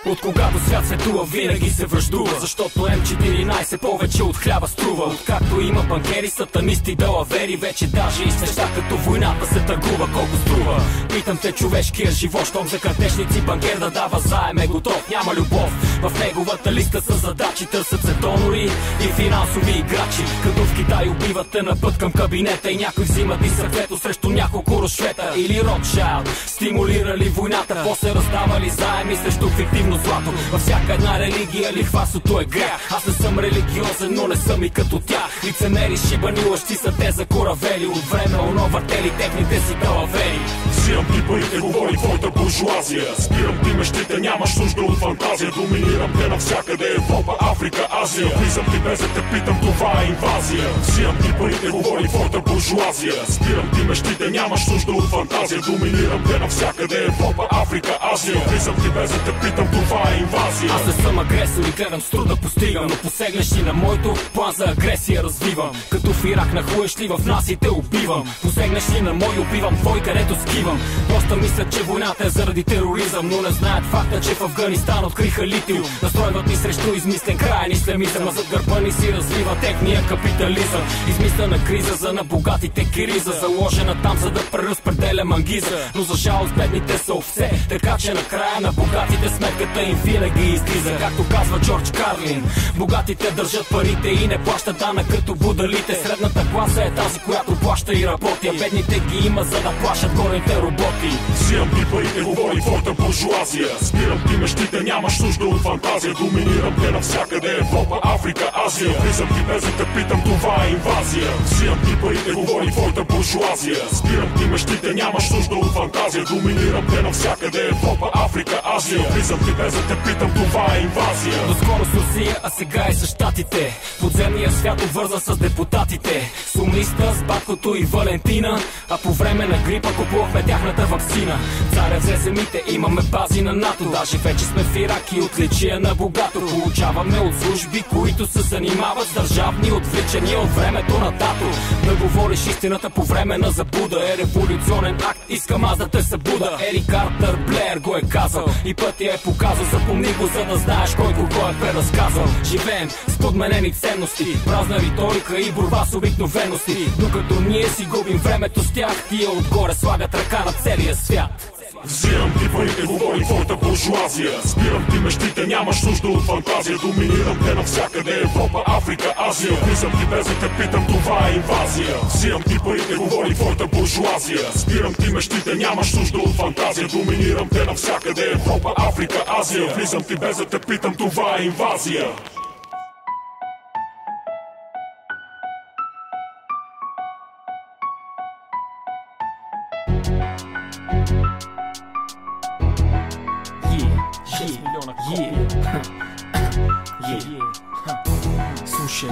От когато свят светува, винаги се връждува. Защото М14 повече от хляба струва. Откакто има банкери, сатанисти, далавери, вече даже и с неща като войната се търгува. Колко струва? Питам те, човешкия живот, щом за картежници банкер да дава заем е готов. Няма любов в неговата листа с задачи, търсят се донори и финансови играчи. Като в Китай убивате на път към кабинета и някой взимат и сърцето срещу няколко рушвета. Или Ротшайлд стимулирали войната, после раздавали заеми срещу фиктивно злато. Във всяка една религия лихварството е грях. Аз не съм религиозен, но не съм и като тях. Лицемери, шибани, лъжци са те за коравели. От време оно въртели техните си далавери. Взимам ти парите, говори твоята буржуазия. Спирам ти мечтите, нямаш нужда от фантазия. Доминирам те навсякъде, Европа, Африка, Азия. Влизам ти без да те питам, това е инвазия. Взимам ти парите, говори твоята буржуазия. Спирам ти мечтите, нямаш нужда от фантазия. Доминирам те навсякъде, Европа, Африка, Азия. Влизам ти без да те питам, това е инвазия. Аз не съм агресор и гледам с труда постигам, но посегнеш ли на моето, план за агресия развивам. Като в Ирак нахуеш ли в нас и те убивам. Посегнеш ли на мой, убивам твой, където скивам. Просто мислят, че войната е заради тероризъм, но не знаят факта, че в Афганистан откриха литиум. Настройват ни срещу измислен краен ислямизъм, а зад гърба ни си развива техния капитализъм. Измислена криза за на богатите кириза, заложена там, за да преразпределя мангиза. Но за жалост бедните са овце, така че накрая на богатите сметката им винаги излиза. Както казва Джордж Карлин, богатите държат парите и не плащат данък като будалите. Средната класа е тази, която плаща и работи, а бедните ги има, за да плащат горните роботи. Взимам ти парите, говори твоята буржуазия. Спирам ти мечтите, нямаш нужда от фантазия. Доминирам те навсякъде, Европа, Африка, Азия. Влизам ти без да те питам, това е инвазия. Взимам ти парите, говори твоята буржуазия. Спирам ти мечтите, нямаш нужда от фантазия. Доминирам те навсякъде, Европа, Африка, Азия. Влизам ти без да те питам, това е инвазия. Доскоро с Русия, а сега и с щатите. Подземния свят обвърза с депутатите. Сумлиста с баткото и Валентина, а по време на грипа купувахме тяхната ваксина. Царя взе земите, имаме бази на НАТО. Даже вече сме в Ирак и отличия на богато. Получаваме от служби, които се занимават с държавни отвличания от времето на тато. Да говориш истината по време на забуда е революционен акт, искам аз да те събуда. Ерик Артър Блеер го е казал и пътя е показал. Запомни го, за да знаеш кой кого е преразказал. Живеем с подменени ценности, празна риторика и борба с обикновености. Докато ние си губим времето с тях, тия отгоре слагат ръка на целия свят. Взимам ти парите, говори твоята буржуазия. Спирам ти мечтите, нямаш нужда от фантазия. Доминирам те навсякъде, Европа, Африка, Азия. Влизам ти без да те питам, това е инвазия. Взимам ти парите, говори твоята буржуазия. Спирам ти мечтите, нямаш нужда от фантазия. Доминирам те навсякъде, Европа, Африка, Азия. Влизам ти без да те питам, това е инвазия. Слушай,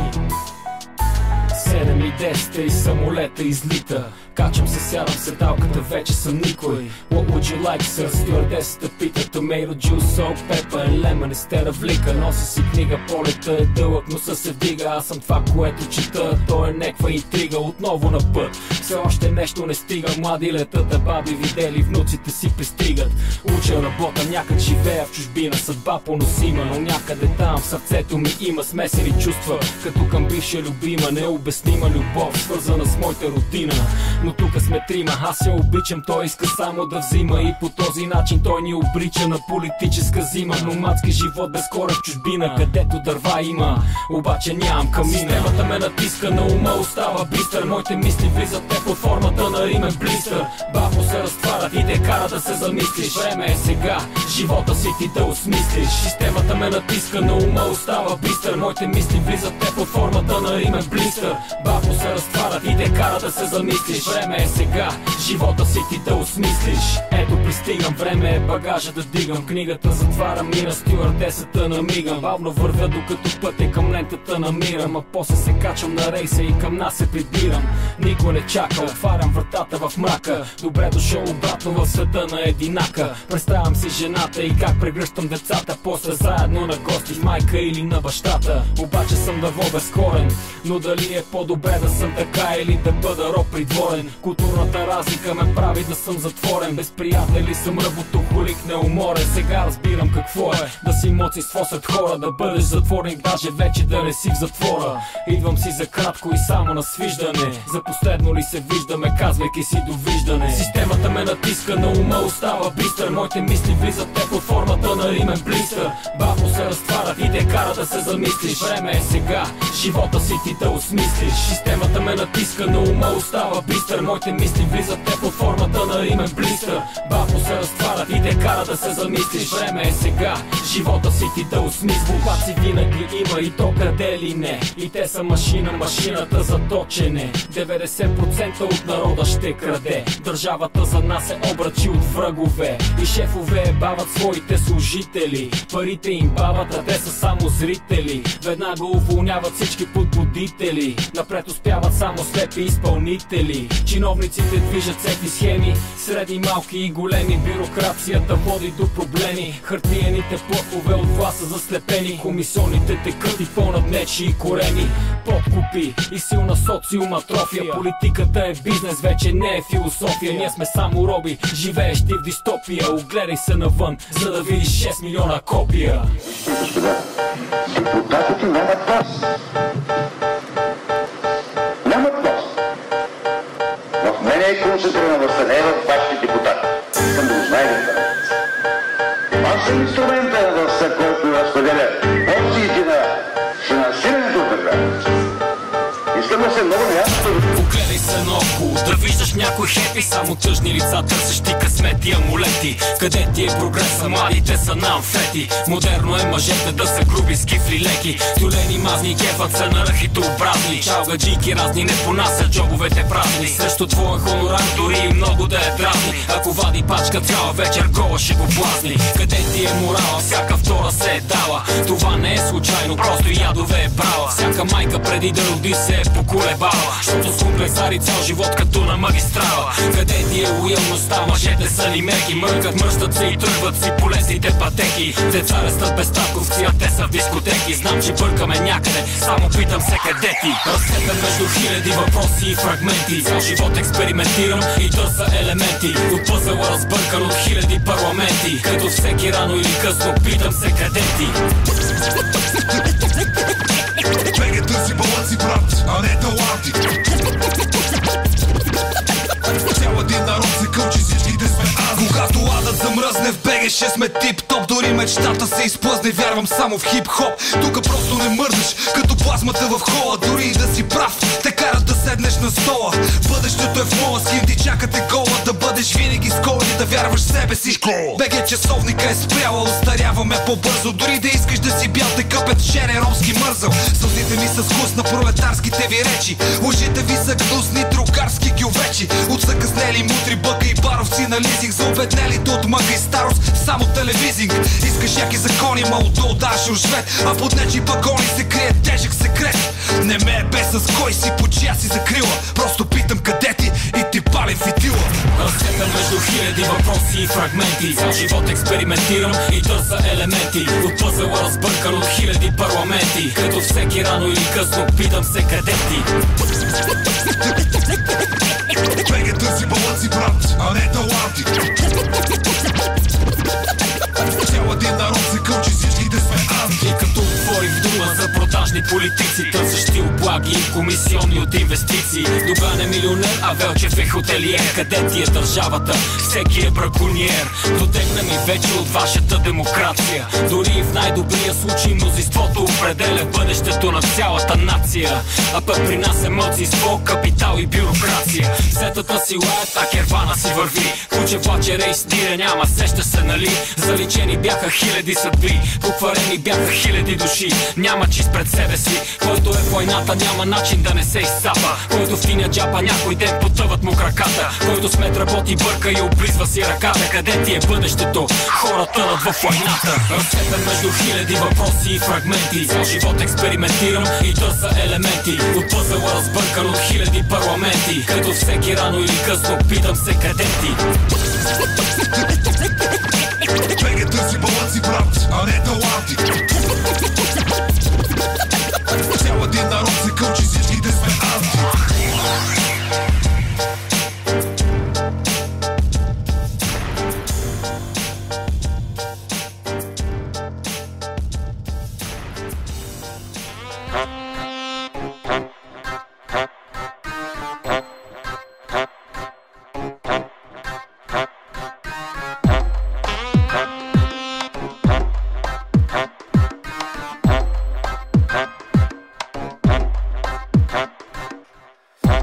7 и 10 и самолета излита. Качам се, сядам в седалката, вече съм никой. What would you like, sir? Стюардесата пита. Tomato juice, salt, pepper, lemon, естера влика. Нося си книга, полета е дълъг, носа се вдига. Аз съм това, което чета, то е неква интрига. Отново на път, все още нещо не стига. Млади летата, баби видели, внуците си пристигат. Уча, работа, някъде живея в чужбина. Съдба поносима, но някъде там в сърцето ми има смесени чувства. Като към бивша любима, необяснима любов, свързана с моята родина. Но тук сме трима, аз я обичам, той иска само да взима. И по този начин той ни обрича на политическа зима. Номадски живот без кора в чужбина, където дърва има, обаче нямам камина. Системата ме натиска, на ума остава бистър. Моите мисли влизат те под формата на римен блистър. Бавно се разтварят и те кара да се замислиш. Време е сега, живота си ти да осмислиш. Системата ме натиска, на ума остава бистър. Моите мисли влизат те под формата на римен блистър. Бавно се разтварят и те кара да се замислиш. Време е сега, живота си ти да осмислиш. Ето пристигам, време е багажа да дигам. Книгата затварям и на стюардесата намигам. Бавно вървя, докато пътя към лентата намирам. А после се качвам на рейса и към нас се прибирам. Никой не чака, отварям вратата в мрака. Добре дошъл обратно обратно в света на единака. Представям си жената и как прегръщам децата, после заедно на гости в майка или на бащата. Обаче съм дърво безкорен, но дали е по-добре да съм така или да бъда роб придворен? Културната разлика ме прави да съм затворен. Без приятели съм работохолик неуморен. Сега разбирам какво е да си мълцинство сред хора, да бъдеш затворник, даже вече да не си в затвора. Идвам си за кратко и само на свиждане. За последно ли се виждаме, казвайки си довиждане. Системата ме натиска, на ума остава бистър. Моите мисли влизат те под формата на римен блистър. Бавно се разтварят и те кара да се замислиш. Време е сега, живота си ти да осмислиш. Системата ме натиска, на ума остава бистър. Моите мисли влизат те под формата на римен блистър. Бавно се разтварят и те кара да се замислиш. Време е сега, живота си ти да осмислиш. Глупаци винаги има и то къде ли не. И те са машина, машината за точене. 90% от народа ще краде. Държавата за нас е обръчи от врагове. И шефове бават своите служители. Парите им бават, а те са само зрители. Веднага уволняват всички подбудители. Напред успяват само слепи изпълнители. Чиновниците движат всеки схеми, средни, малки и големи. Бюрокрацията води до проблеми. Хартиените плъхове от власт са заслепени. Комисионните текат и пълнат нечии корени. Подкупи и силна социуматрофия. Политиката е бизнес, вече не е философия. Ние сме само роби, живеещи в дистопия. Огледай се навън, за да видиш 6 милиона копия. Господа, депутатите нямат глас. Нямат глас. В мен е концентрирана властта, не е в вашите депутати. Искам да го знаете. Аз съм инструмента на властта, който разпределя опциите на финансирането от държавата. Искам да се много неясно. Огледай се наоколо, да виждаш някой хепи. Само тъжни лица, търсещи късмети, амулети. Къде ти е прогреса, младите са на амфети. Модерно е мъжете да са груби, скифли леки. Тюлени мазни, кефът се на ръхитообразни. Чалгаджийки разни не понасят джобовете празни. Срещу твоя хонорар дори и много да е дразни. Ако вади пачка цяла вечер, гола ще го блазни. Къде ти е морала, всяка втора се е дала. Това не е случайно, просто ядове е брала. Всяка майка преди да роди се е поколебала. Защото с комплексари цял живот като на магистрала. Къде ти е лоялността, мъжете са ли меки. Мъркат, мръщат се и тръгват си по лесните пътеки. Деца растат без татковци, а те са в дискотеки. Знам, че бъркаме някъде, само питам се къде ти. Разсепен между хиляди въпроси и фрагменти. Цял живот експериментирам и търся елементи. От пъзела разбъркан от хиляди парламенти. Като всеки рано или късно питам се къде ти. БГ търси баланси, брат, а не таланти. Цял един народ се кълчи, всичките сме аз. Когато ладът замръзне в БГ ще сме тип-топ. Дори мечтата се изплъзне, вярвам само в хип-хоп. Тука просто не мърдаш, като плазмата в хола. Дори и да си прав, те карат да седнеш на стола. Бъдещето е в мола, с ким ти чакате гола. Да бъдеш винаги с кола и да вярваш в себе си. БГ часовника е спряла, остаряваме по-бързо. Дори да искаш да си бял, те къпят шере ромски мързъл. Сълзите ми са вкус на пролетарските ви речи. Лъжите ви са гнусни, другарски гювечи. От закъснели мутри бъка и баровци на лизинг. За обеднелите от мъка и старост, само телевизинг. Искаш яки закони, ма отдолу даш уршвет. А под нечи пагони се крие тежък секрет. Не ме е без с кой си, по чия си закрила. Просто питам къде ти и ти палим фитила. Разсепен между хиляди въпроси и фрагменти. Цял живот експериментирам и търся елементи. От пъзела разбъркан от хиляди парламенти. Като всеки рано или късно питам се къде ти. БГ търси баланси, брат, а не таланти. Цял един народ се кълчи, всичките сме аз. И като отворих дума за продажни политици, търсещи облаги и комисионни от инвестиции. Доган е милионер, а Велчев е хотелиер. Къде ти е държавата? Всеки е бракониер. Дотегна ми вече от вашата демокрация. Дори в най-добрия случай мнозинството определя бъдещето на цялата нация. А пък при нас е мълцинство, капитал и бюрокрация. Сетата си лаят, а кервана си върви. Куче влаче рейс, дире няма, сеща се нали. Заличени бяха хиляди съдби, покварени бяха хиляди души. Няма чист пред себе си, който е войната, няма начин да не се изсапа. Който в тиня джапа някой ден потъват му краката. Който с мет работи, бърка и облизва си ръката. Къде ти е бъдещето? Хората над във войната. Разсепен между хиляди въпроси и фрагменти. Цял живот експериментирам и търся елементи. От пъзела разбъркан от хиляди парламенти. Като всеки рано или късно питам се къде ти. Беге търси баланс и правци, а не таланти. Цял един народ се кълчи, всичките сме анти.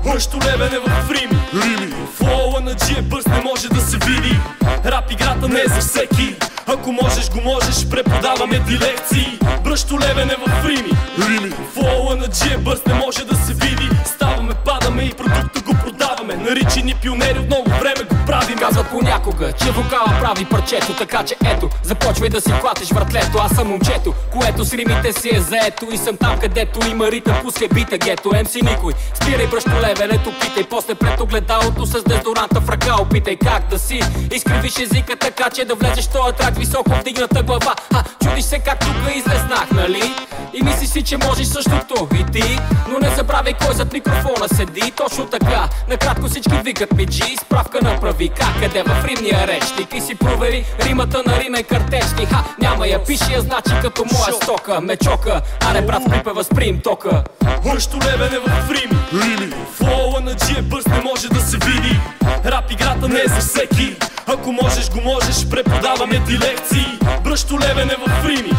Мъщо левене в Рими, флоуа на G бърз не може да се види. Рап играта не е за всеки. Ако можеш го можеш, преподаваме ти лекции. Бръщо левене в Рими, флоуа на G бърз не може да се види. Ставаме, падаме и продукта го продаваме. Наричи ни пионери, от много време го правим. Казват понякога, че вокала прави парчето. Така че ето, започвай да си клатиш вратлето. Аз съм момчето, което с римите си е заето. И съм там, където има ритъм, пускай бита гето. МС никой, спирай бръщо левенето, питай. После пред огледалото с дезодоранта в ръка опитай как да си изкривиш езика, така че да влезеш в този трак високо вдигната глава. Чудиш се как тука излезнах, нали? И мислиш си, че можеш същото и ти. Но не забравяй кой зад микрофона седи. Точно така, накратко всички викат ми G. Справка направи как, къде в римния речник. И си провери римата на Рим е картечник. Няма я, пиши я, значи като моя стока. Ме чока, аре брат, скрипа, възприем тока. Мъщо левене в Рими, флоуа на G бърз не може да се види. Рап играта не е за всеки. Ако можеш го можеш, преподаваме ти лекции. Бръщо левене в Рими,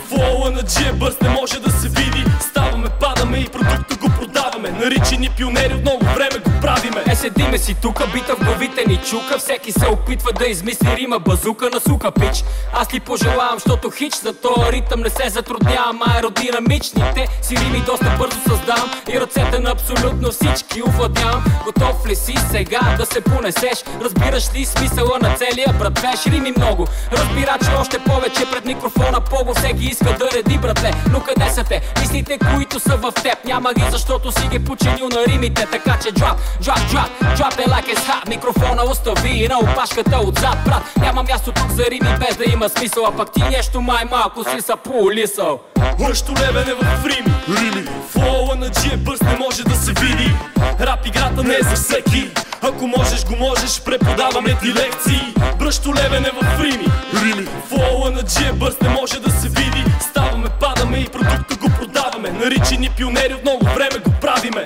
флоуа на G бърз не може да се види. Ставаме, падаме и продукта го продаваме. Наричи ни пионери, от много време го правиме. Седиме си тука, бита в главите ни чука. Всеки се опитва да измисли рима, базука на сука пич. Аз ти пожелавам, щото хич за този ритъм не се затруднявам, аеродинамичните си рими доста бързо създавам. И ръцете на абсолютно всички овладявам. Готов ли си сега да се понесеш? Разбираш ли смисъла на целия братле? Рими много, разбирачи още повече пред микрофона пого. Всеки иска да реди братле, но къде са те? Мислите, които са в теб, няма ги, защото си ги починил на римите. Така че drop it like it's hot. Микрофона остави и на опашката отзад, брат. Няма място тук за рими без да има смисъл. А пак ти нещо май малко си са полисал. Мъщо левене в Рими, флоуа на G бърз не може да се види. Рап играта не е за всеки. Ако можеш го можеш, преподаваме ти лекции. Бръщо левене в Рими, флоуа на G бърз не може да се види. Ставаме, падаме и продукта го продаваме. Наричи ни пионери, от много време го правиме.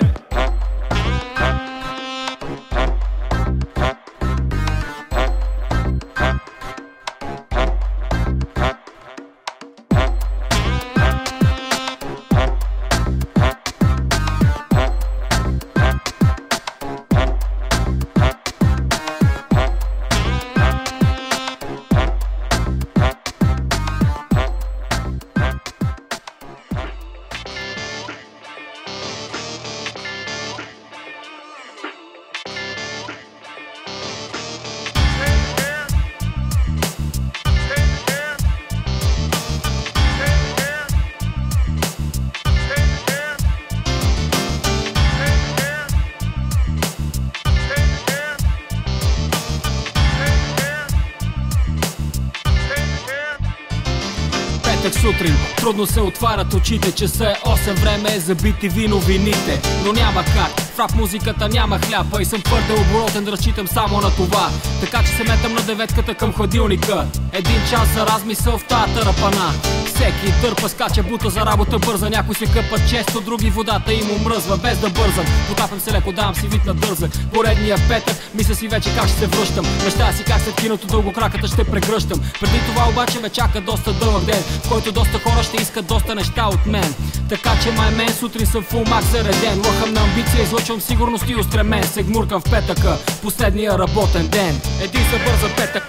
Сутрин трудно се отварят очите, часа е 8, време е за BTV новините. Но няма как, в рап музиката няма хляпа и съм твърде оборотен да разчитам само на това. Така че се метам на деветката към хладилника. Един час за размисъл в тая търпана. Всеки търпа, скача, бута за работа бърза. Някой се къпат често, други водата им омръзва. Без да бързам, потапям се леко, давам си вид на дързък. Поредния петък, мисля си вече как ще се връщам. Мечтая си как след киното дълго краката ще прегръщам. Преди това обаче ме чака доста дълъг ден, в който доста хора ще искат доста неща от мен. Така че май мен сутрин съм фул мак зареден. Лъхам на амбиция, излъчвам сигурност и устремен. Се гмуркам в петъка, последния работен ден. Един за бърза петък,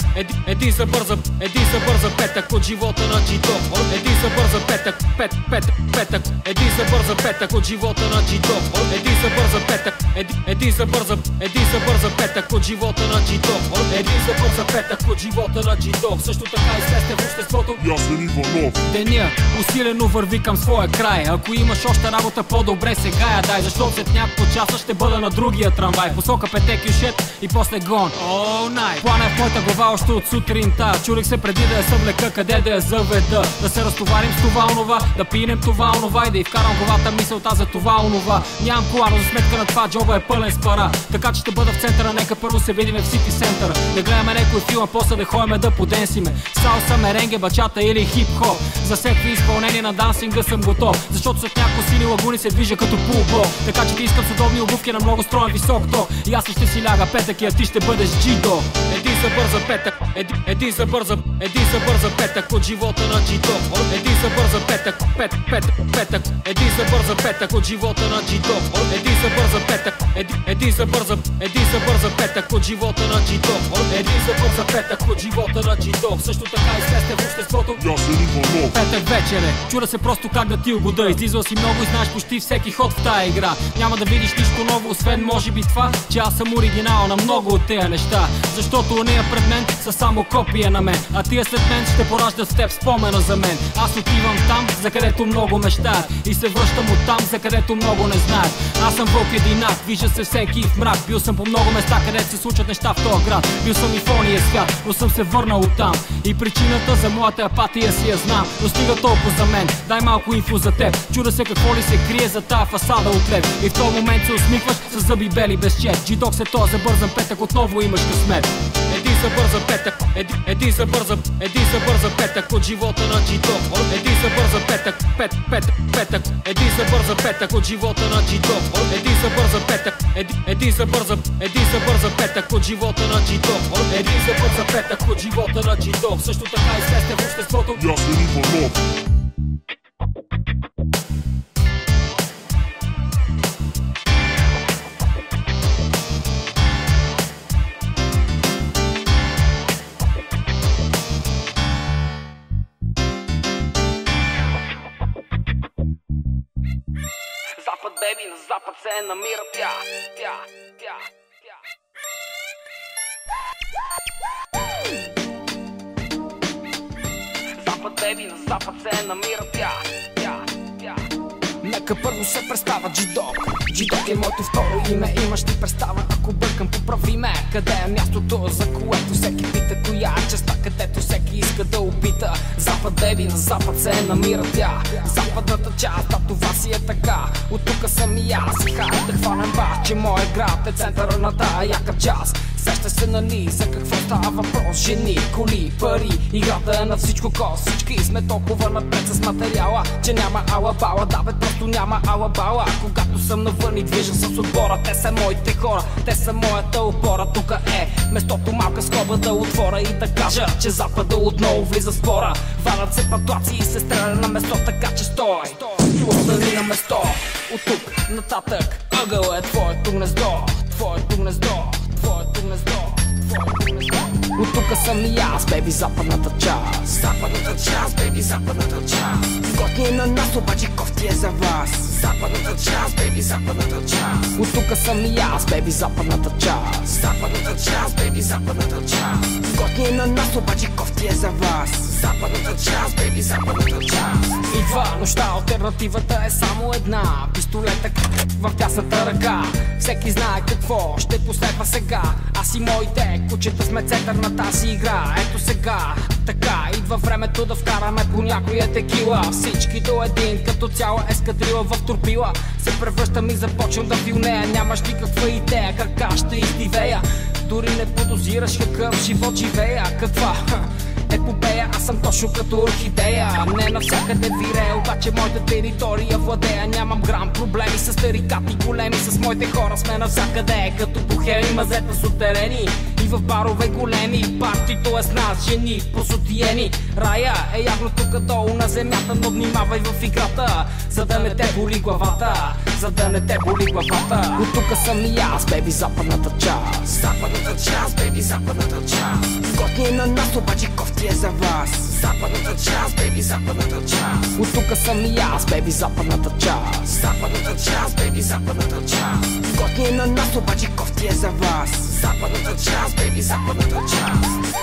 един за бърза петък от живота на G-Dog. Един за бърза петък, петък. Един за бърза петък от живота на G-Dog. Един за бърза петък, един за бърза петък от живота на G-Dog. Един за бърза петък от живота на G-Dog, също така известен в обществото Ясен Иванов. Деня усилено върви към своя край. Ако имаш още работа, по-добре сега я дай, защото след няколко часа ще бъда на другия трамвай. Посока петек и шет и после гон. Плана е в моята глава още от сутринта. Чурих се преди да я съвлека, къде да я заведа. Да се разтоварим с това онова, да пинем това онова и да й вкарам главата мисълта за това онова. Нямам кола, но за сметка на това джоба е пълен с пара. Така че ще бъда в центъра, нека първо се видиме в Сити Центъра. Да гледаме някой филм, после да ходиме да поденсиме. Салса, меренге, бачата или хип-хоп. За всеки изпълнение на дансинга съм готов, защото след няколко сини лагуни се движа като пулбол. Така че ти искам с удобни обувки на много строен висок ток. И аз ще си ляга петък и а ти ще бъдеш G-Dog. Един за бърза петък, един за бърза петък от живота на G-Dog. Един за бърза петък, петък. Един за бърза петък от живота на G-Dog. Един за бърза петък, един за бърза петък от живота на G-Dog. Един за бърза петък от живота на G-Dog, също така известен в обществото Ясен Иванов. Петък вечер е, чуда се просто как да ти угода. Излизал си много и знаеш почти всеки ход в тая игра. Няма да видиш нищо ново, освен може би това, че аз съм оригинал на много от тези неща. Защото ония пред мен са само копия на мен, а тия след мен ще пораждат в теб спомена за мен. Аз отивам там, за където много мечтаят, и се връщам от там, за където много не знаят. Аз съм вълк единак, вижда се всеки в мрак. Бил съм по много места, където се случват неща в този град. Бил съм и в ония свят, но съм се върнал оттам. И причината за моята апатия си я знам, но стига толкова за мен, дай малко инфо за теб. Чуда се какво ли се крие за тая фасада от лед. И в този момент се усмихваш с зъби бели без чет. G-Dog се този забързан петък, отново имаш късмет. Един за бърза петък, един за бърза петък от живота на G-Dog. Един за бърза петък, петък. Един за бърза петък от живота на G-Dog. Един за бърза петък, един за бърза петък от живота на G-Dog. Един за бърза петък от живота на G-Dog, също така известен в обществото Ясен Иванов. Запад, беби, на запад се намира тя. Запад, беби, на запад се намира тя. Нека първо се представя G-Dog. G-Dog е моето второ име, имаш ти представа, ако бъркам поправи ме. Къде е мястото, за което всеки пита, коя е частта, където всеки иска да опита. Запад, беби, на запад се намира тя. Западната част, да, това си е така. От тук съм и аз, и хайде да хванем бах, че моят град е центъра на тая яка част. Сеща се нали за какво става въпрос? Жени, коли, пари, играта е на всичко кос. Всички сме толкова напред с материала, че няма ала-бала, да бе, просто няма ала-бала. Когато съм навън и движа с отбора, те са моите хора, те са моята опора. Тук е местото, малка скоба да отворя и да кажа, че запада отново влиза в спора. Валят се патлаци и се стреля на место, така че стой и остани на место. От тук нататък ъгъл е твоето гнездо, твоето гнездо. От тук съм и аз, беби, западната част. Западната част, беби, западната част. Готни на нас, обаче кофти е за вас. Западната част, беби, западната част. От тук съм и аз, беби, западната част. Западната част, беби, западната част. Готни на нас, обаче кофти е за вас. Западната част, беби, западната част. Идва нощта, алтернативата е само една. Пистолета в тясната ръка. Всеки знае какво ще последва сега. Аз и моите кучета сме център на тази игра. Ето сега, така, идва времето да вкараме по някоя текила. Всички до един, като цяла ескадрила в турбила. Се превръщам и започвам да вилнея. Нямаш никаква идея кака ще издивея. Дори не подозираш какъв живот живея. Каква епопея, аз съм точно като орхидея. Не навсякъде вирея, обаче моята територия владея. Нямам грам проблеми с тарикати големи. С моите хора сме навсякъде, като бухеми мазета сутерени. И в барове големи, партито е с нас, жени просотиени. Рая е явно тук долу на земята, но внимавай в играта, за да не те боли главата, за да не те боли главата. От тук съм и аз, беби, западната част. Западната част, беби, западната част. Готни на нас, обаче кофти е за вас. Западната част, беби, западната част. От тук съм и аз, беби, западната част. Западната част, беби, западната част. Готни на нас, обаче кофти е за вас. Западната част, бейби, западната част.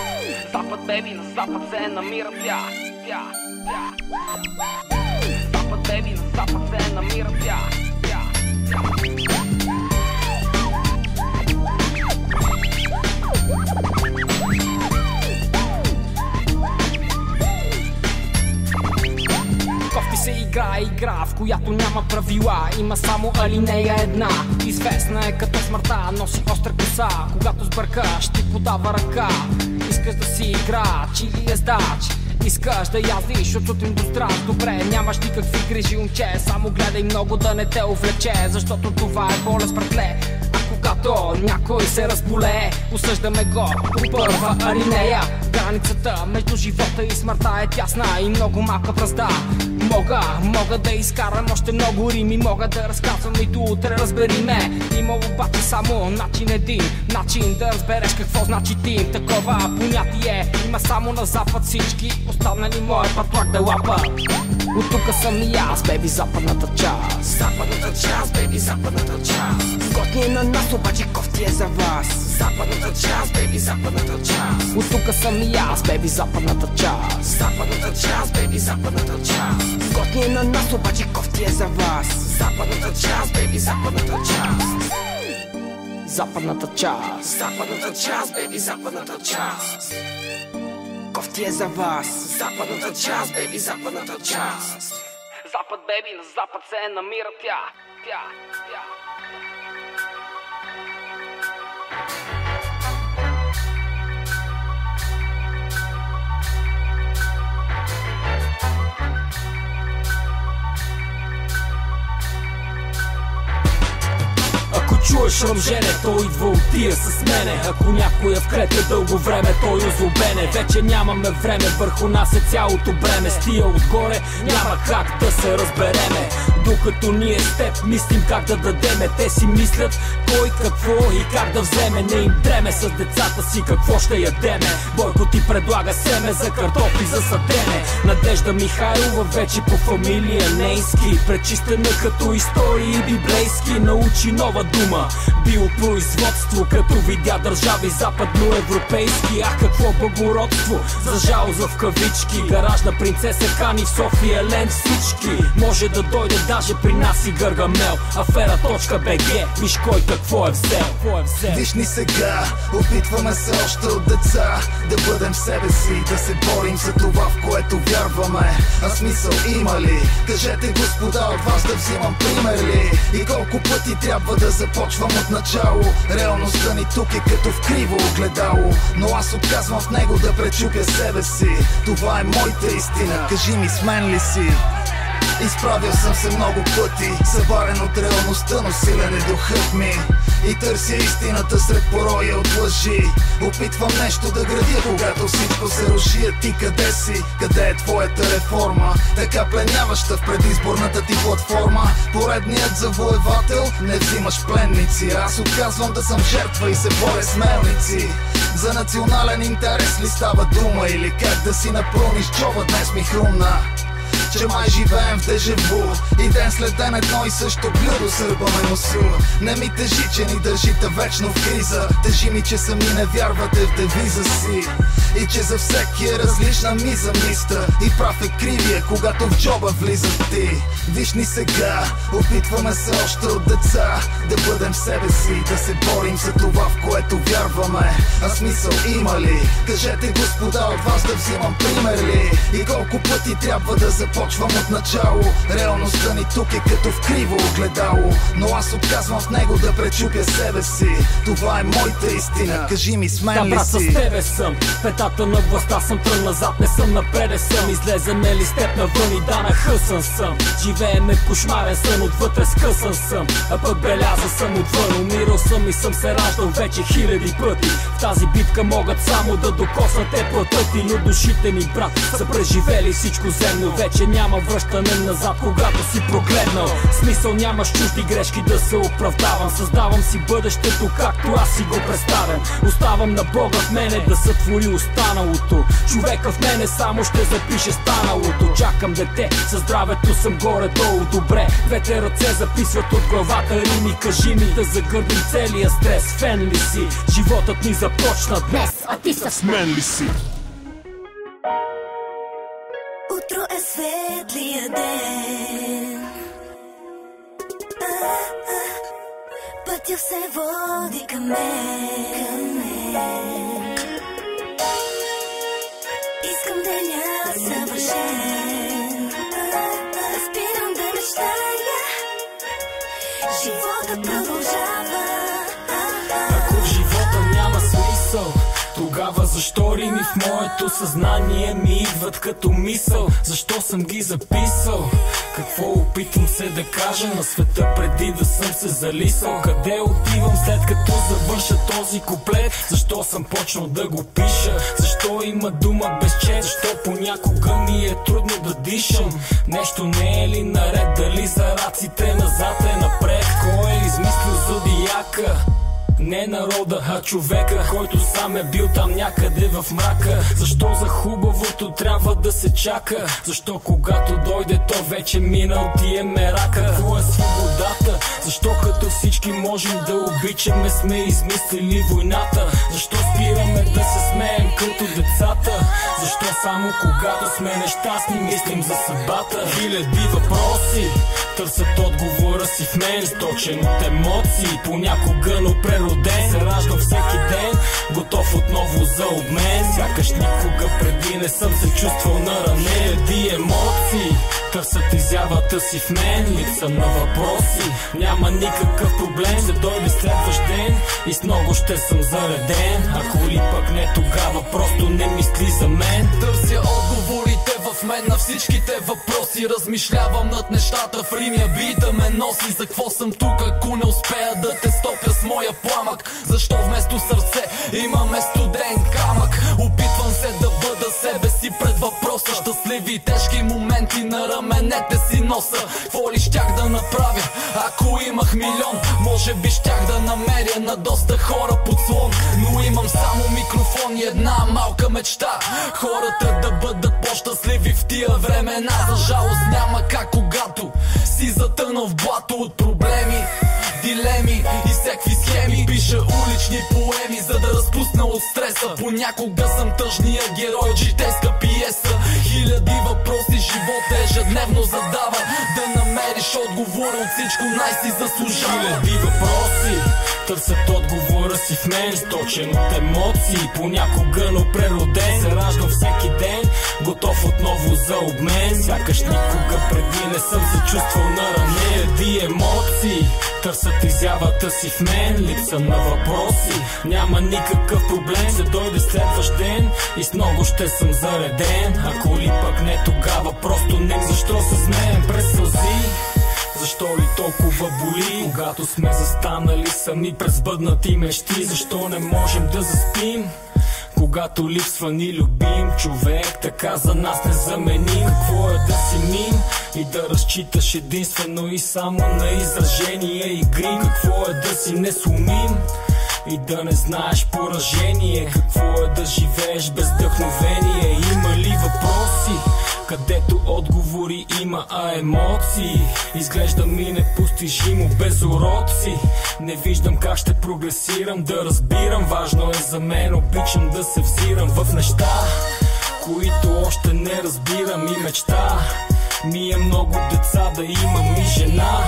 Запад, бейби, на запад се намира тя. Запад, бейби, на запад се намира тя. Кофти се игра, в която няма правила. Има само алинея една. Известна е като смъртта, носи остра коса. Когато сбъркаш, ти подава ръка. Искаш да си играч или ездач, искаш да яздиш от сутрин до здрав. Добре, нямаш никакви грижи, момче, само гледай много да не те увлече, защото това е болест, братле. А когато някой се разболее, осъждаме го по първа алинея. Границата между живота и смъртта е тясна и много малка бразда. Мога да изкарам още много рими, мога да разказвам и до утре, разбери ме. Има обаче само начин един, начин да разбереш какво значи тим. Такова понятие има само на запад, всички останали моят патлак да лапа. От тука съм и аз, бейби, западната част. Западната част, бейби, западната част. Готни е на нас, обаче кофти е за вас. Западната част, бейби, западната част. От тука съм и аз, бейби, западната част. Западната част, бейби, западната част. Готни е на нас, обаче кофти е за вас. Западната част, бейби, западната част. Западната част. Западната част, бейби, западната част. Кофти е за вас. Западната част, бейби, западната част. Запад, бейби, на запад се намира тя. Чуеш ръмжене, той идва от тия с мене. Ако някой е в клетка дълго време, той озлобене. Вече нямаме време, върху нас е цялото бреме. С тия отгоре няма как да се разбереме. Докато ние с теб мислим как да дадеме, те си мислят кой какво и как да вземе. Не им дреме с децата си какво ще ядеме. Бойко ти предлага семе за картофи за садене. Надежда Михайлова вече по фамилия Нейски, пречистена като истории библейски. Научи нова дума, биопроизводство, като видя държави западноевропейски. Ах, какво благородство, за жалоза в кавички. Гаражна принцеса кани в София Лен всички. Може да дойде даже при нас и Гъргамел. Афера.bg, виж кой какво е взел. Виж ни сега, опитваме се още от деца да бъдем себе си, да се борим за това, в което вярваме. А смисъл има ли? Кажете, господа, от вас да взимам пример ли? И колко пъти трябва да започвам от начало? Реалността ни тук е като в криво огледало, но аз отказвам в него да пречупя себе си. Това е моята истина, кажи ми, с мен ли си? Изправил съм се много пъти, събарен от реалността, но силен е духът ми. И търся истината сред пороя от лъжи. Опитвам нещо да градя, когато всичко се руши. А ти къде си? Къде е твоята реформа? Така пленяваща в предизборната ти платформа. Поредният завоевател, не взимаш пленници. Аз отказвам да съм жертва и се боря с мелници. За национален интерес ли става дума? Или как да си напълниш джоба, днес ми хрумна че май живеем в дежаву и ден след ден едно и също блюдо сърбаме носу. Не ми тежи, че ни държите вечно в криза. Тежи ми, че сами не вярвате в девиза си и че за всеки е различна миза миста. И прав е кривия, когато в джоба влизат ти. Виж ни сега, опитваме се още от деца да бъдем себе си, да се борим за това, в което вярваме. А смисъл има ли? Кажете, господа, от вас да взимам пример ли? И колко пъти трябва да започвам от начало? Реалността ни тук е като в криво огледало, но аз отказвам в него да пречупя себе си. Това е моята истина, кажи ми, с мен ли брат, си? с тебе съм, петата на властта съм, трън назад не съм, напреде съм. Излеземе ли с теб навън и да нахъсан съм. Живееме в кошмарен сън, отвътре скъсан съм, а пък беляза съм отвън. Умирал съм и съм се раждал вече хиляди пъти. В тази битка могат само да докоснат те плътът и но душите ни, брат, са преживели всичко земно. Вече няма връщане назад, когато си прогледнал. Смисъл нямаш чужди грешки да се оправдавам. Създавам си бъдещето, както аз си го представям. Оставам на Бога в мене да сътвори останалото. Човека в мене само ще запише станалото. Чакам дете, със здравето съм горе-долу добре. Двете ръце записват от главата рими. Кажи ми да загърбим целия стрес. Фен ли си? Животът ни започна днес, а ти с мен ли си? Утро е светлия ден, пътя се води към мен. Искам деня съвършен, спирам да мечтая, живота продължава. Ако в живота няма смисъл, тогава защо рими в моето съзнание ми идват като мисъл? Защо съм ги записал? Какво опитвам се да кажа на света преди да съм се залисал? Къде отивам след като завърша този куплет? Защо съм почнал да го пиша? Защо има дума без чест? Защо понякога ми е трудно да дишам? Нещо не е ли наред? Дали за раците назад е напред? Кой е измислил зодияка? Не народа, а човека, който сам е бил там някъде в мрака. Защо за хубавото трябва да се чака? Защо когато дойде то вече минал ти е мерака? Какво е свободата? Защо като всички можем да обичаме сме измислили войната? Защо спираме да се смеем като децата? Защо само когато сме нещастни мислим за съдбата? Хиляди въпроси търсят отговора си в мен, сточен от емоции, понякога, но прероден. Се раждам всеки ден, готов отново за обмен. Сякаш никога преди не съм се чувствал наранен. Ди емоции търсят изявата си в мен. Липса на въпроси, няма никакъв проблем. Се дойде следващ ден и с много ще съм зареден. Ако ли пък не, тогава просто не мисли за мен. Търся отговорите в мен на всичките въпроси. Размишлявам над нещата в рим, бита ме носи. За какво съм тук, ако не успея да те стопя с моя пламък? Защо вместо сърце имаме студен камък? Опитвам се да бъда себе си пред въпроса. Щастливи и тежки моменти на раменете си носа. Какво ли щях да направя, ако имах милион? Може би щях да намеря на доста хора подслон. Но имам само микрофон и една малка мечта: хората да бъдат по-щастливи в тия времена. За жалост няма как, когато си затънал в блато от проблеми, дилеми и всеки схеми. Пиша улични поеми, за да разпусна от стреса. Понякога съм тъжния герой от житейска пиеса. Хиляди въпроси живота ежедневно задава. Да намериш отговора от всичко най-си заслужава. Хиляди въпроси търсят отговора си в мен, сточен от емоции, понякога, но прероден. Се раждам всеки ден, готов отново за обмен. Сякаш никога преди не съм се чувствал наранен. Ди емоции търсят изявата си в мен. Липса на въпроси, няма никакъв проблем. Се дойде следващ ден и с много ще съм зареден. Ако ли пък не, тогава просто не. Защо се смеем през сълзи? Защо ли толкова боли, когато сме застанали сами през бъднати мечти? Защо не можем да заспим, когато липсва ни любим човек? Така за нас незаменим. Какво е да си мим и да разчиташ единствено и само на изражение и грим? Какво е да си несломим и да не знаеш поражение? Какво е да живееш без вдъхновение? Има ли въпроси, където отговори има, а емоции изглежда ми непостижимо без уроци? Не виждам как ще прогресирам, да разбирам. Важно е за мен, обичам да се взирам в неща, които още не разбирам. И мечта ми е много деца да имам и жена,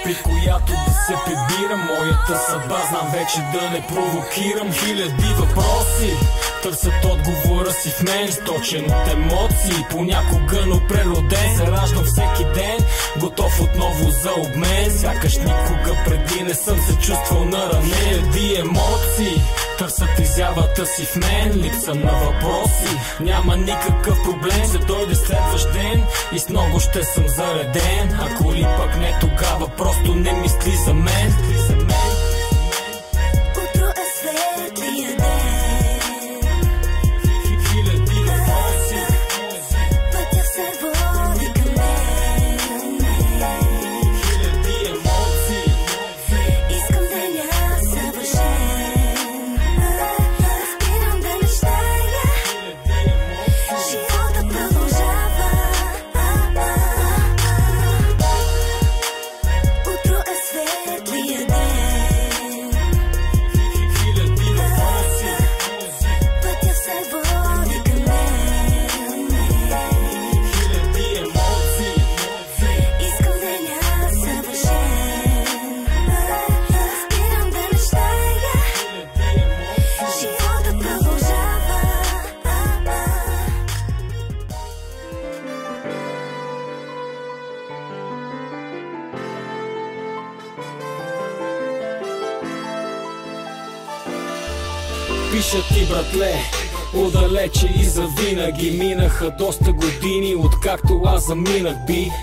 при която да се прибирам. Моята съдба знам вече да не провокирам. Хиляди въпроси търсят отговора си в мен, сточен от емоции, понякога, но прероден. Се раждам всеки ден, готов отново за обмен. Сякаш никога преди не съм се чувствал наранен. Ди емоции търсят изявата си в мен. Липса на въпроси, няма никакъв проблем. Се дойде следващ ден и с много ще съм зареден. Ако ли пък не, тогава просто не мисли за мен. Утро е светлия ден, Хиляди въпроси, пътя се води към мен. хиляди емоции. Искам деня съвършен, спирам да мечтая, пиша ти, братле, отдалече и завинаги. Минаха доста години, откакто аз заминах.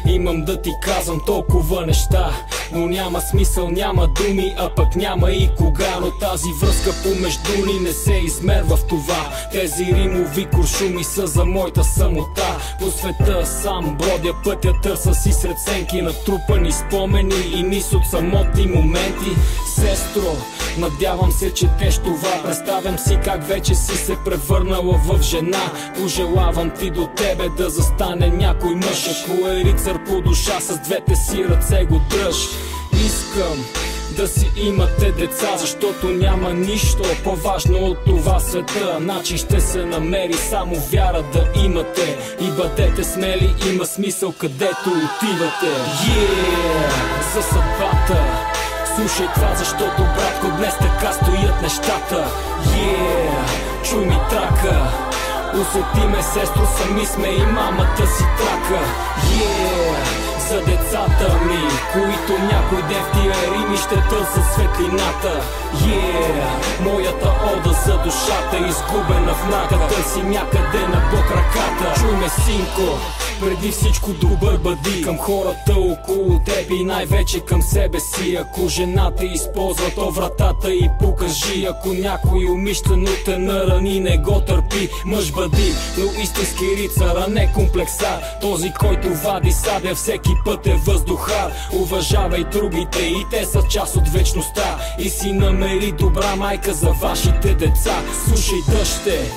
Имам да ти казвам толкова неща, но няма смисъл, няма думи, а пък няма и кога. Но тази връзка помежду ни не се измерва в това. Тези римови куршуми са за моята самота. По света сам бродя пътя, търса си сред сенки, натрупани спомени и низ от самотни моменти. Сестро, надявам се, че теш това. Представям си как вече си се превърнала в жена. Пожелавам ти до тебе да застане някой мъж. Ако е рицар по душа, с двете си ръце го дръж. Искам да си имате деца, защото няма нищо по-важно от това света. Начин ще се намери, само вяра да имате. И бъдете смели, има смисъл където отивате. За съдбата слушай това, защото, братко, днес така стоят нещата. Чуй ми трака, усети ме, сестро, сами сме и мамата си трака. За децата ми, които някой ден в тия рими ще търсят светлината. Моята ода за душата, изгубена в мрака, търси някъде на Бог ръката. Чуй ме, синко, преди всичко добър бъди към хората около теб и най-вече към себе си. Ако жена те използва, то вратата и покажи. Ако някой умишлено те нарани, не го търпи. Мъж бъди, но истински рицар, а не комплексар. Този, който вади сабя всеки път е въздухар. Уважавай другите, и те са част от вечността. И си намери добра майка за вашите деца. Слушай, дъще,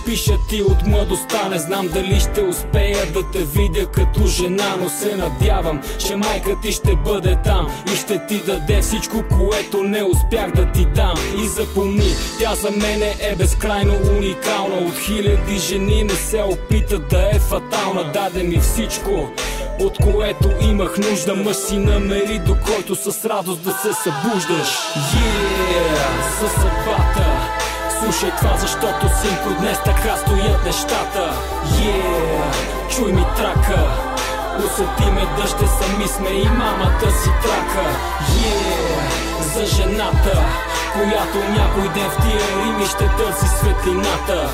пиша ти от младостта, не знам дали ще успея да те видя като жена, но се надявам, че майка ти ще бъде там и ще ти даде всичко, което не успях да ти дам. И запомни, тя за мене е безкрайно уникална. От хиляди жени не се опита да е фатална. Даде ми всичко, от което имах нужда. Мъж си намери, до който с радост да се събуждаш. За съдбата слушай това, защото, синко, днес така стоят нещата. Чуй ми трака, усети ме, дъще, сами сме и мамата си трака. За жената, която някой ден в тия рими ще търси светлината.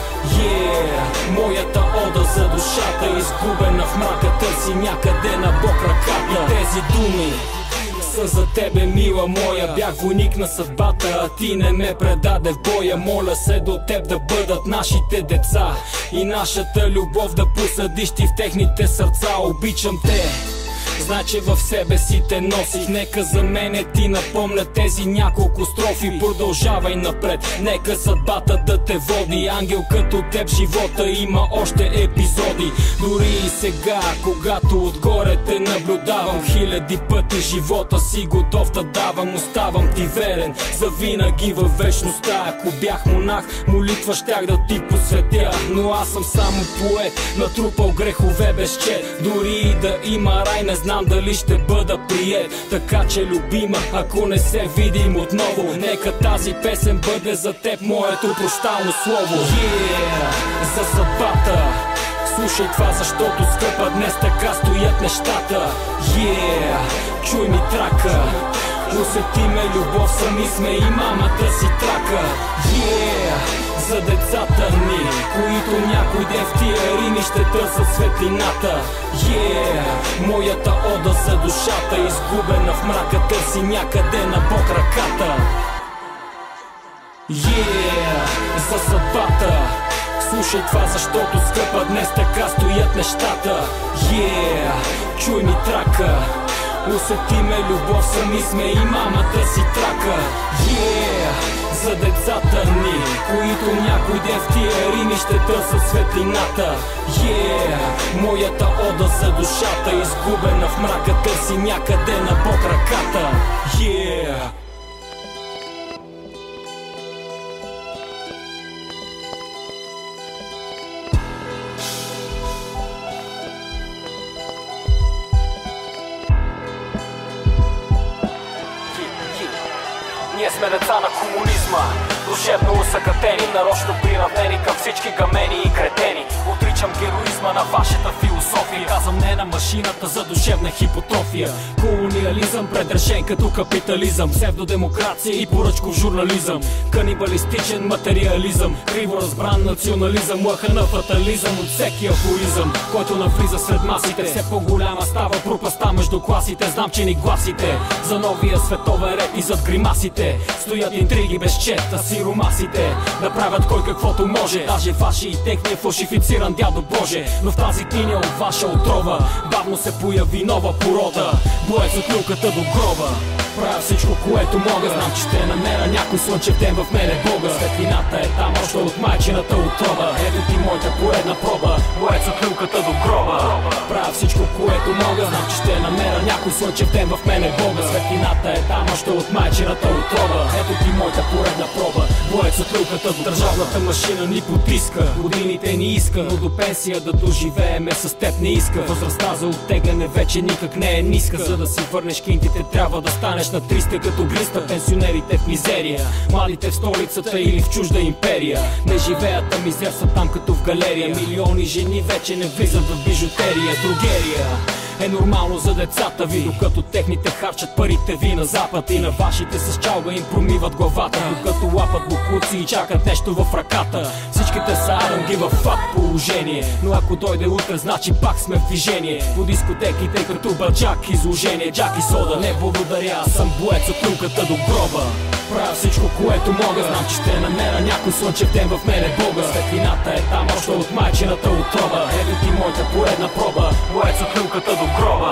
Моята ода за душата, изгубена в мрака, търси някъде на Бог ръката. И тези думи са за тебе, мила моя. Бях войник на съдбата, а ти не ме предаде в боя. Моля се до теб да бъдат нашите деца и нашата любов да посадиш ти в техните сърца. Обичам те, знай, че в себе си те носих. Нека за мене ти напомня тези няколко строфи. Продължавай напред, нека съдбата да те води. Ангел като теб живота има още епизоди. Дори и сега, когато отгоре те наблюдавам, хиляди пъти живота си готов да давам. Оставам ти верен завинаги във вечността. Ако бях монах, молитва щях да ти посветя, но аз съм само поет, натрупал грехове без чет. Дори и да има рай, не знам дали ще бъда приет. Така че, любима, ако не се видим отново, нека тази песен бъде за теб моето прощално слово. За съдбата слушай това, защото, скъпа, днес така стоят нещата. Чуй ми трака, усети ме, любов, сами сме и мамата си трака. За децата ни, които някой ден в тия рими ще търсят светлината. Моята ода за душата, изгубена в мрака, търси някъде на Бог ръката. За съдбата слушай това, защото, скъпа, днес така стоят нещата. Чуй ми трака, усети ме, любов, сами сме и мамата си трака. За децата ни, които някой ден в тия рими ще търсят светлината. Моята ода за душата, изгубена в мрака, търси някъде на Бог ръката. Ние сме деца на комунизма, душевно усъкътени, нарочно приравнени към всички гамени и кретени. Отричам героизма на вашата философия, казвам не на машината за душевна хипотрофия. Колониализм Реализъм предрешен като капитализъм, псевдодемокрация и поръчков журнализъм, канибалистичен материализъм, криво разбран национализъм, лъха на фатализъм от всеки афоризъм, който навлиза сред масите. Все по-голяма става пропаста между класите. Знам, че ни гласите за новия световен ред и зад гримасите стоят интриги без чета, сиромасите да правят кой каквото може, даже ваши и техния фалшифициран дядо Боже. Но в тази тиня от ваша отрова бавно се появи нова порода, боец от люлката до гроба. Правя всичко, което мога, знам, че ще намеря някой слънчев ден в мене Бога. Светлината е там още от майчината отрова. Ето ти моята поредна проба, боец от люлката до гроба. Правя всичко, което мога, знам, че ще намеря някой слънчев ден в мене Бога. Светлината е там още от майчината отрова. Ето ти моята поредна проба, боец от люлката до... Държавната машина ни потиска, годините ни иска, но до пенсия да доживееме с теб не иска. Възрастта за оттегляне вече никак не е ниска. За да си върнеш кинтите трябва да станеш на 300 като глиста. Пенсионерите в мизерия, младите в столицата или в чужда империя. Не живеят, а мизерства там като в галерия. Милиони жени вече не влизат в бижутерия. Другерия е нормално за децата ви, докато техните харчат парите ви на запад и на вашите с чалга им промиват главата, докато лапат бокуци и чакат нещо в ръката. Всичките са Адам ги в факт положение, но ако дойде утре, значи пак сме в движение. По дискотеките като баджак изложение, джак и сода. Не благодаря, аз съм боец от люлката до гроба. Правя всичко, което мога, знам, че ще намеря някой слънчев ден в мене Бога. Светлината е там още от майчината отрова. Ето ти моята поредна проба, боец от люлката до гроба.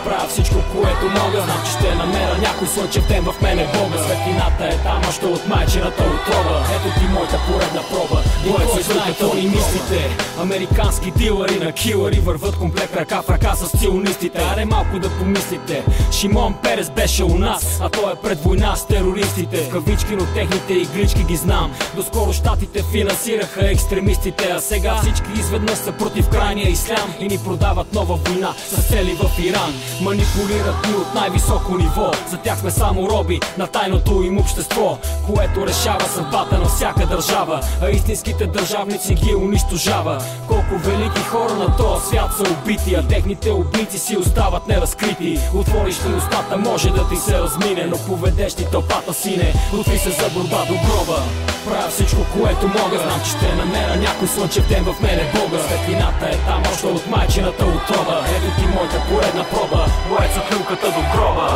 Правя всичко, което мога, знам, че ще намеря някой слънчев ден в мене Бога. Светлината е там още от майчината отрова. Ето ти моята поредна проба, боец от люлката ни мислите. Американски дилъри на килъри върват комплект ръка в ръка с ционистите. Аре малко да помислите, Шимон Перес беше у нас, а той е пред война с терористите. В кавички, но техните иглички ги знам. Доскоро щатите финансираха екстремистите, а сега всички изведнъж са против крайния ислям и ни продават нова война с цели в Иран. Манипулират ни от най-високо ниво, за тях сме само роби на тайното им общество, което решава съдбата на всяка държава, а истинските държавници ги унищожава. Колко велики хора на този свят са убити, а техните убийци си остават неразкрити. Отвориш ли устата, може да ти се размине, но поведеш ти тълпата сине. Отви се за борба до гроба. Правя всичко, което мога, знам, че ще намеря някой слънчев ден в мене Бога. Светлината е там още от майчината отрова. Ето ти моята поредна проба, боец от люлката до гроба.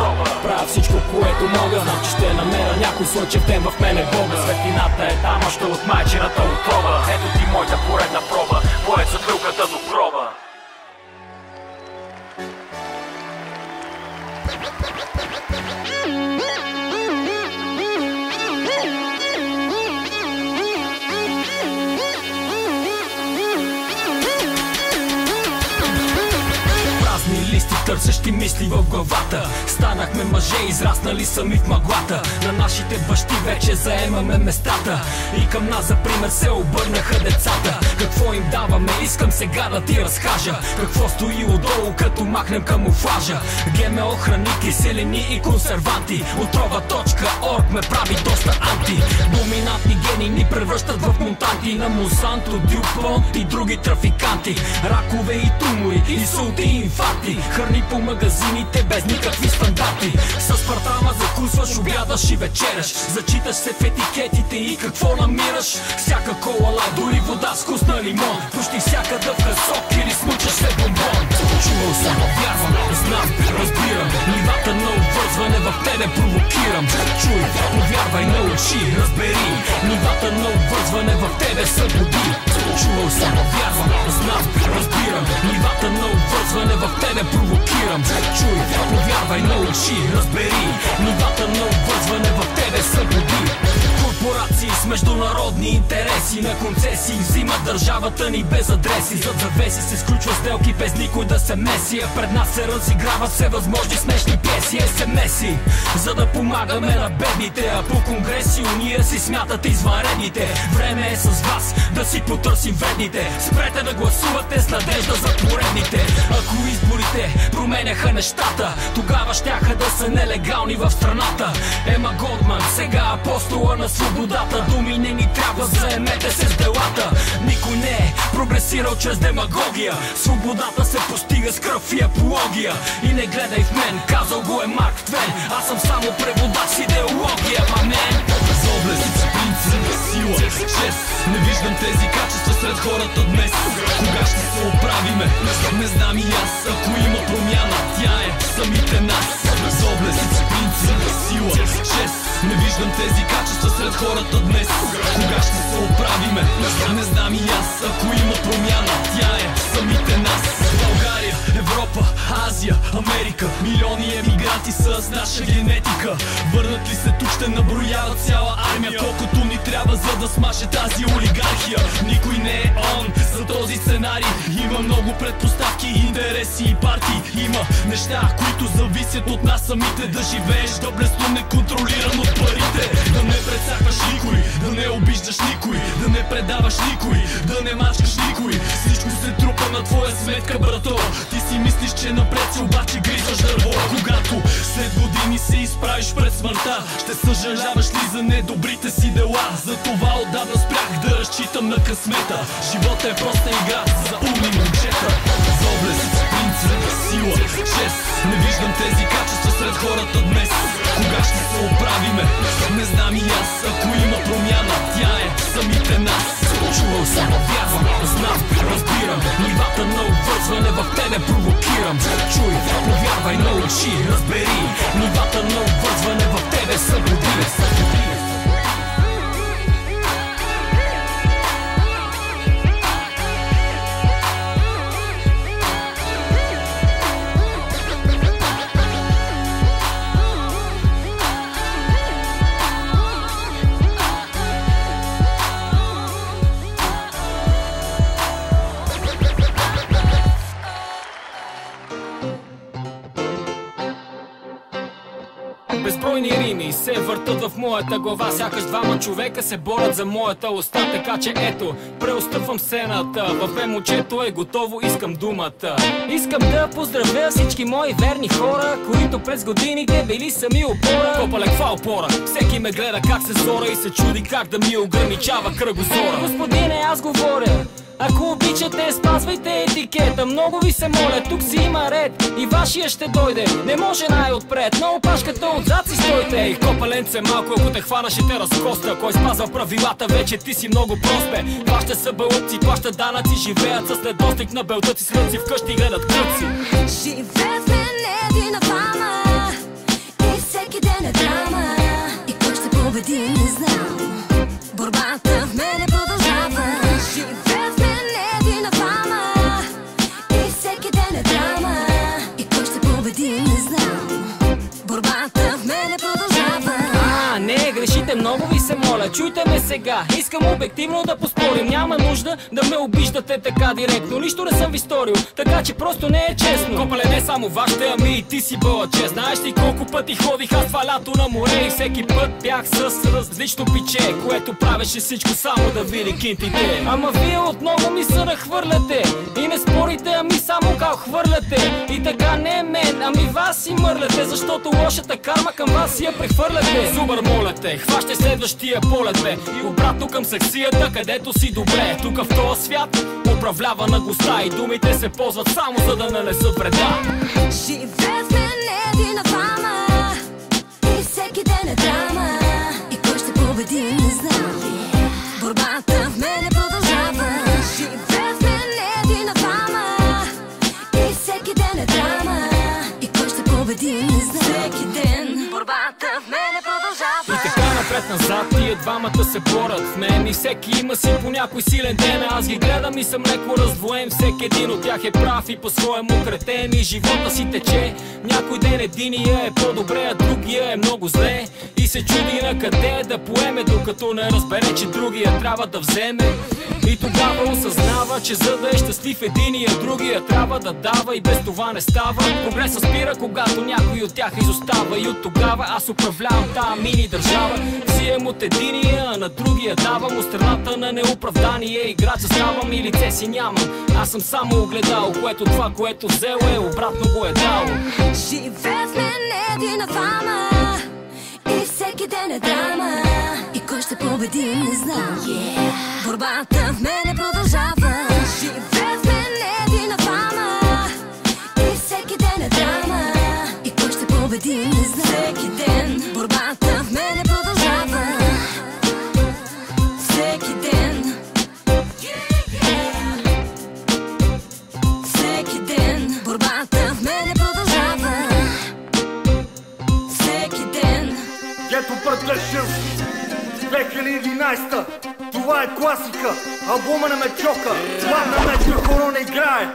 Правя всичко, което мога, знам, че ще намеря някой слънчев ден в мене Бога. Светлината е там още от майчината отрова. Ето ти моята поредна проба, боец от люлката до гроба. Търсещи мисли в главата, станахме мъже, израснали сами в мъглата. На нашите бащи вече заемаме местата и към нас за пример се обърнаха децата. Какво им даваме, искам сега да ти разкажа. Какво стои отдолу, като махнем камуфлажа. ГМО храни, киселини и консерванти. Отрова.org ме прави доста анти. Доминантни гени ни превръщат в монтанти на Монсанто, Дюпонт и други трафиканти. Ракове и тумори, инсулти и инфаркти. Храни по магазините без никакви стандарти. С партама закусваш, обядаш и вечеряш. Зачиташ се в етикетите и какво намираш? Всяка кола, дори вода с вкус на лимон. Почти всяка дъвка сок или смучаш се бомбон. Чувал съм, вярвам, знам, разбирам. Нивата на обвързване в тебе провокирам. Чуй, повярвай, научи, разбери. Нивата на обвързване в тебе събуди. Чувал съм, вярвам, знам, разбирам. Нивата на обвързване в тебе провокирам. Чуй, повярвай, научи, разбери. Нивата на обвързване в тебе събуди. Корпорации с международни интереси на концесии взимат държавата ни без адреси. Зад завеси се сключва сделки без никой да се меси, а пред нас се разиграват всевъзможни смешни пиеси. СМС-и, за да помагаме на бедните, а по конгреси уния си смятат извънредните. Време е с вас да си потърсим вредните. Спрете да гласувате с надежда за поредните. Ако изборите променяха нещата, тогава щяха да са нелегални в страната. Ема Голдман, сега апостола на свободата. Думи не ни трябва, заемете се с делата. Никой не е прогресивен форсирал чрез демагогия. Свободата се постига с кръв и апология. И не гледай в мен, казал го е Марк Твен. Аз съм само преводач с идеология, мамен. Доблест, принцип, сила, чест. Не виждам тези качества сред хората днес. Кога ще се оправиме? Не знам и аз. Ако има промяна, тя е самите нас. Доблест, принцип, сила, чест. Не виждам тези качества сред хората днес. Кога ще се оправиме? Не знам и аз. Ако има промяна, тя е самите нас. България, Европа, Азия, Америка. Милиони емигранти са с наша генетика. Върнат ли се тук, ще наброяват цяла армия. Колкото ни трябва, за да смаже тази олигархия. Никой не е он за този сценарий. Има много предпоставки, интереси и партии. Има неща, които зависят от нас самите. Да живееш доблестно, неконтролиран от парите. Да не прецакваш никой, да не обиждаш никой, да не предаваш никой, да не мачкаш никой. Всичко се трупа на твоя сметка, брато. Ти си мислиш, че напред си, обаче гризваш дърво. Когато след години се изправиш пред смъртта, ще съжаляваш ли за недобрите си дела? Затова отдавна спрях да разчитам на късмета. Живота е проста игра за умни момчета. Доблест, принцип, сила, чест. Не виждам тези качества сред хората днес. Кога ще се оправиме? Не знам и аз. Ако има промяна, тя е самите нас. Чувал съм, вярвам, знам, разбирам. Нивата на обвързване в тебе провокирам. Чуй, повярвай, научи, разбери. Нивата на обвързване в тебе събуди. Безбройни рими се въртат в моята глава. Сякаш двама човека се борят за моята уста. Така че ето, преостъпвам сцената. В момчето е готово, искам думата. Искам да поздравя всички мои верни хора, които през годините били сами опора. Копале, каква опора? Всеки ме гледа как се зора и се чуди как да ми ограничава кръгозора. Господине, аз говоря, ако обичате, спазвайте етикета. Много ви се моля, тук си има ред и вашия ще дойде. Не може най-отпред, на опашката отзад си стойте. Ей, копаленце малко, ако те хвана ще те разкоста. Кой спазва правилата, вече ти си много прост, бе. Вашите са бълъци, плащат данъци, живеят с недостиг на белтъци. След си вкъщи гледат кръци. Живеят в мен един на двама и всеки ден е драма. И кой ще победи, не знам. Борбата в мене продължава. Живеят в мен един на двама и всеки ден е драма. И кой ще победи, не знам. Борбата в мене продължава. Не, грешите, много ви се моля, чуйте ме сега. Искам обективно да поспорим, няма нужда да ме обиждате така директно. Нищо не съм ви сторил, така че просто не е честно. Копале, не само вашите, ами и ти си бъла чест. Знаеш ли колко пъти ходих аз това лято на море и всеки път бях с различно пиче, което правеше всичко само да види кинтите. Ама вие отново ми се нахвърляте и не спорите, ами само кал хвърляте. И така не мен, ами вас си мърляте, защото лошата карма към вас си я прехвърляте. Зубър, моля те, хващай следващия полет, бе. И обратно към саксията, където си добре. Тук в този свят управлява на госта и думите се ползват само за да нанесат вреда. Живеят в мен един на двама и всеки ден е драма. И кой ще победи, не знам. Борбата в мене продължава. Живеят в мен един на двама и всеки ден е драма. И кой ще победи, не знам. Всеки ден борбата в мене продължава. И така напред-назад тия двамата се борят в мен и всеки има си по някой силен ден. Аз ги гледам и съм леко раздвоен. Всеки един от тях е прав и по-своему кретен и живота си тече. Някой ден единия е по-добре, а другия е много зле и се чуди на къде да поеме, докато не разбере, че другия трябва да вземе. И тогава осъзнава, че за да е щастлив единия, другия трябва да дава и без това не става. Прогресът спира, когато някой от тях изостава и от тогава аз управлявам тая мини държава. Взимам от единия, а на другия давам. От страната на неоправдание играч заставам и лице си нямам. Аз съм само огледал, което това, което взел е, обратно го е дал. Живеят в мен един на двама и всеки ден е драма. И кой ще победи, не знам. Борбата в мене продължава. 2016-та. Това е класика, албума не ме чока. Главна мечка хоро не играе.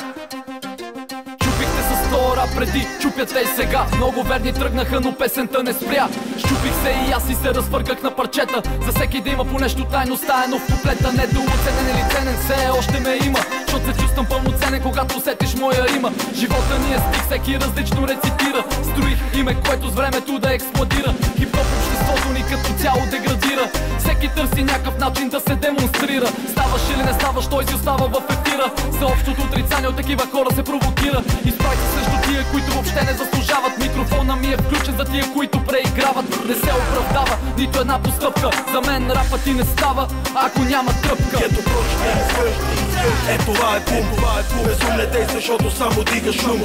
Чупихте с стора преди, чупят те и сега. Много верни тръгнаха, но песента не спря. Щупих се и аз и се разпърках на парчета. За всеки да има по нещо тайно стаено в куплета. Недооценен или ценен, все още ме има. Защото се чувствам пълноценен, когато усетиш моя рима. Живота ни е стих, всеки различно рецитира. Строих име, което с времето да експлодира. Хип-хоп обществото ни като цяло деградира. Всеки търси някакъв начин да се демонстрира. Ставаш или не ставаш, той си остава в ефира. За общото отрицание от такива хора се провокира. Изправи се срещу тия, които въобще не заслужават. Микрофона ми е включен за тия, които преиграват. Не се оправдава нито една постъпка. За мен рапът ти не става, ако няма тръпка. Ето прочка, е това е бум, безум не действа, защото само дига шум.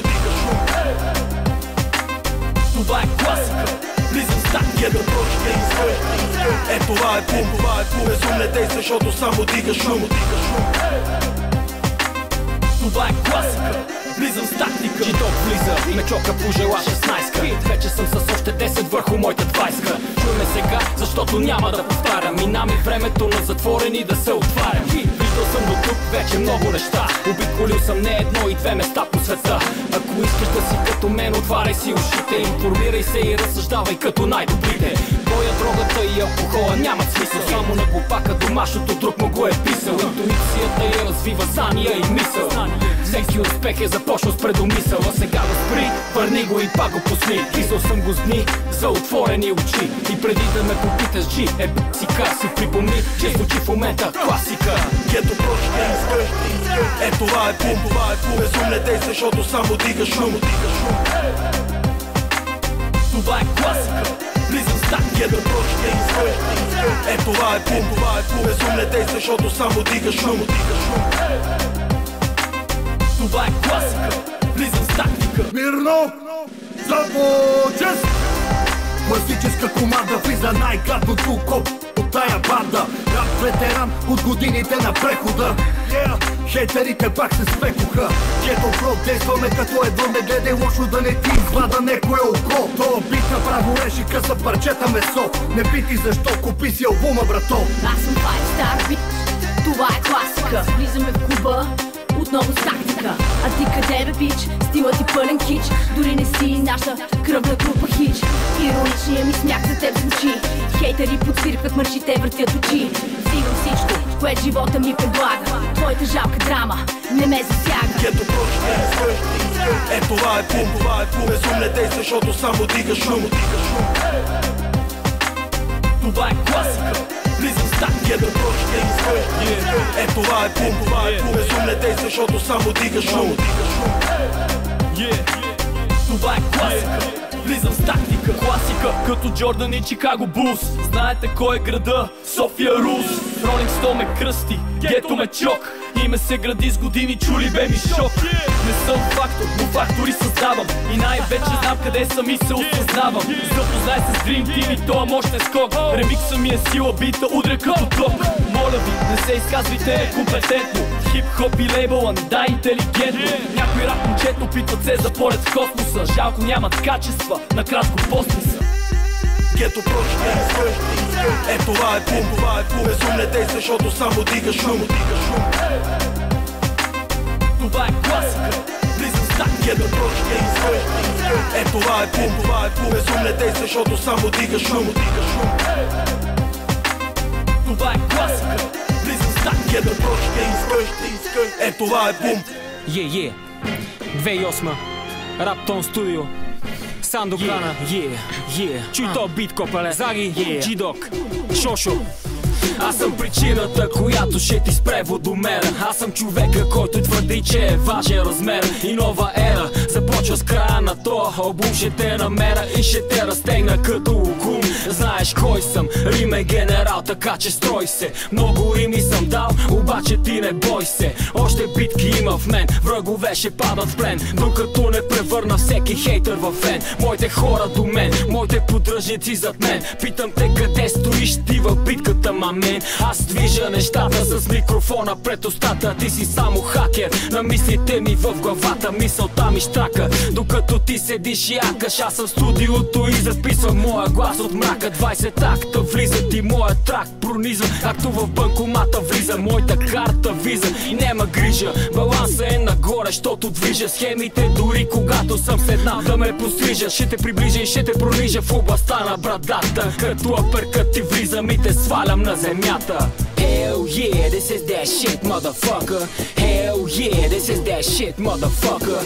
Това е класика, влизам в стак, ето прочка, е това е бум, безум не действа, защото само дига шум. Това е класика, влизам с тактика. Джидок влиза, ме чока пожела 16-ка. Вече съм с още 10 върху моята 20-ка. Чуй ме сега, защото няма да повтарям. Мина ми времето на затворени да се отварям. Виждал съм до тук вече много неща. Обиколил съм не едно и две места по света. Ако искаш да си като мен, отваряй си ушите. Информирай се и разсъждавай като най-добрите. Боя, дрогата и алкохола нямат смисъл. Само на глупака домашното друг му го е писал. Интуицията я развива сания и мисъл. Всеки успех е започнал с предомисъл. А сега го спри, върни го и пак го пусни. Писал съм го с дни за отворени очи. И преди да ме попиташ, Джи, сика си припомни, че звучи в момента класика. Ето прочка, е това е бум, безум не действа, защото само дига шум. Това е класика, влизам в стак, ето прочка, е това е бум, безум не действа, защото само дига шум. Това е класика, влизам с тактика. Мирно, започес! Класическа команда влиза най-гадното коп от тая банда. Рап ветеран от годините на прехода. Хейтерите пак се спекоха. Гето про, действаме като едно, не гледай лошо да не ти извада некое око. Това бит направо реши къса парчета месо. Не пити защо, купи си албума, брато. Аз съм 5-star бит, това е класика. Влизаме в клуба отново с тактика. А ти къде бе, бич? Стилът ти пълен кич. Дори не си наша кръвна група хич. Ироничният ми смях за теб звучи. Хейтери подсвиркват, мършите въртят очи. Взимам всичко, което живота ми предлага. Твоята жалка драма не ме засяга. Ето прочка, е това е бум, безум не действа, защото само дига шум. Това е класика, влизам в стак, ето прочка, е това е бум, безум не действа, защото само дига шум. Това е класика, влизам с тактика. Класика, като Джордан и Чикаго Булс. Знаете кой е града? София Рулс. Ролинг Стоун ме кръсти, гето ме чок. Име се гради с години, чули бе ми шок. Не съм фактор, но фактори създавам. И най-вече знам къде съм и се осъзнавам. Запознай се с Dream Team и тоя мощен скок. Ремикса ми е сила, бита удря като ток. Моля ви, не се изказвайте некомпетентно. Хип-хоп и лейбъла не дай интелигентно. Някои рап момчета опитват се за полет в космоса. Жалко нямат качества, накратко постни са. Гето прочка, е това е бум, безум не действа, защото само дига шум. Това е класика, влизам в стак, ето прочка, е това е бум, безум не действа, защото само дига шум. Това е класика, влизам в стак, ето прочка, е това е бум. 2008 Раптон студио Сандо Крана, чуй то бит, копале, Заги, Джидок, Шошо. Аз съм причината, която ще ти спре водомера. Аз съм човека, който твърди, че е важен размер. И нова ера започва с края на тоя албум. Ще те намеря и ще те разтегна като лукум. Знаеш кой съм, римен генерал, така че строй се. Много рими съм дал, обаче ти не бой се. Още битки има в мен, врагове ще падат в плен. Докато не превърна всеки хейтър в фен. Моите хора до мен, моите поддръжници зад мен. Питам те къде стоиш ти в битката, маме. мен. Аз движа нещата с микрофона пред устата. Ти си само хакер на мислите ми в главата. Мисълта ми щрака, докато ти седиш и акаш. Аз съм в студиото и записвам моя глас от мрака. 20 акта влизат и моя трак пронизвам, както в банкомата влиза моята карта виза. И нема грижа, баланса е нагоре, щото движа схемите, дори когато съм седнал да ме пострижа. Ще те приближа и ще те пронижа в областта на брадата. Като апъркът ти влизам и те свалям на земята. Hell yeah, this is that shit, motherfucker. Hell yeah, this is that shit, motherfucker.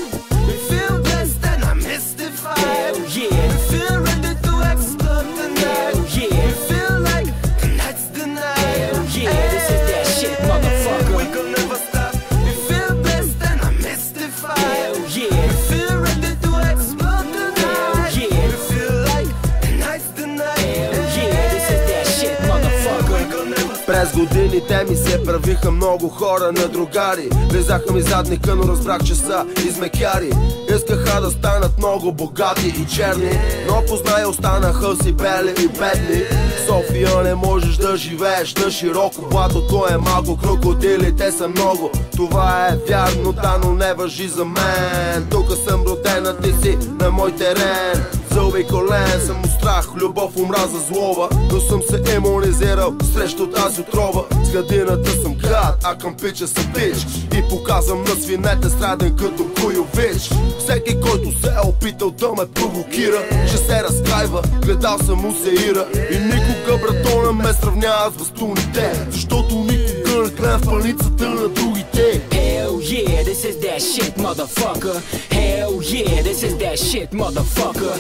We feel blessed and I'm mystified. Hell yeah, we feel ready to explode the night. Hell yeah, we feel like tonight's the night. Hell yeah, this is that shit, motherfucker. We gon' never stop. We feel blessed and I'm mystified. Hell yeah, we feel ready to explode the night. Hell yeah, we feel like tonight's the night. Hell yeah, this is that shit, motherfucker. We gon' never stop. През годините ми се правиха много хора на другари. Влизаха ми задника, но разбрах, че са измекяри. Искаха да станат много богати и черни, но познай останаха си бели и бедни. В София не можеш да живееш на широко. Блатото е малко, крокодилите са много. Това е вярно, да, но не важи за мен. Тук съм родена, ти си на мой терен. Зъби колен, само страх, любов, омраза, злоба. Но съм се имунизирал срещу тази отрова. С градината съм град, а към пича съм пич. И показвам на свинете страден като Куйович. Всеки, който се е опитал да ме провокира, ще се разкайва, гледал съм Усеира. И никога, брато, не ме сравнява с бастуните, защото никога не гледам в паницата на другите. Hell yeah, this is that shit, motherfucker. Hell yeah, this is that shit, motherfucker.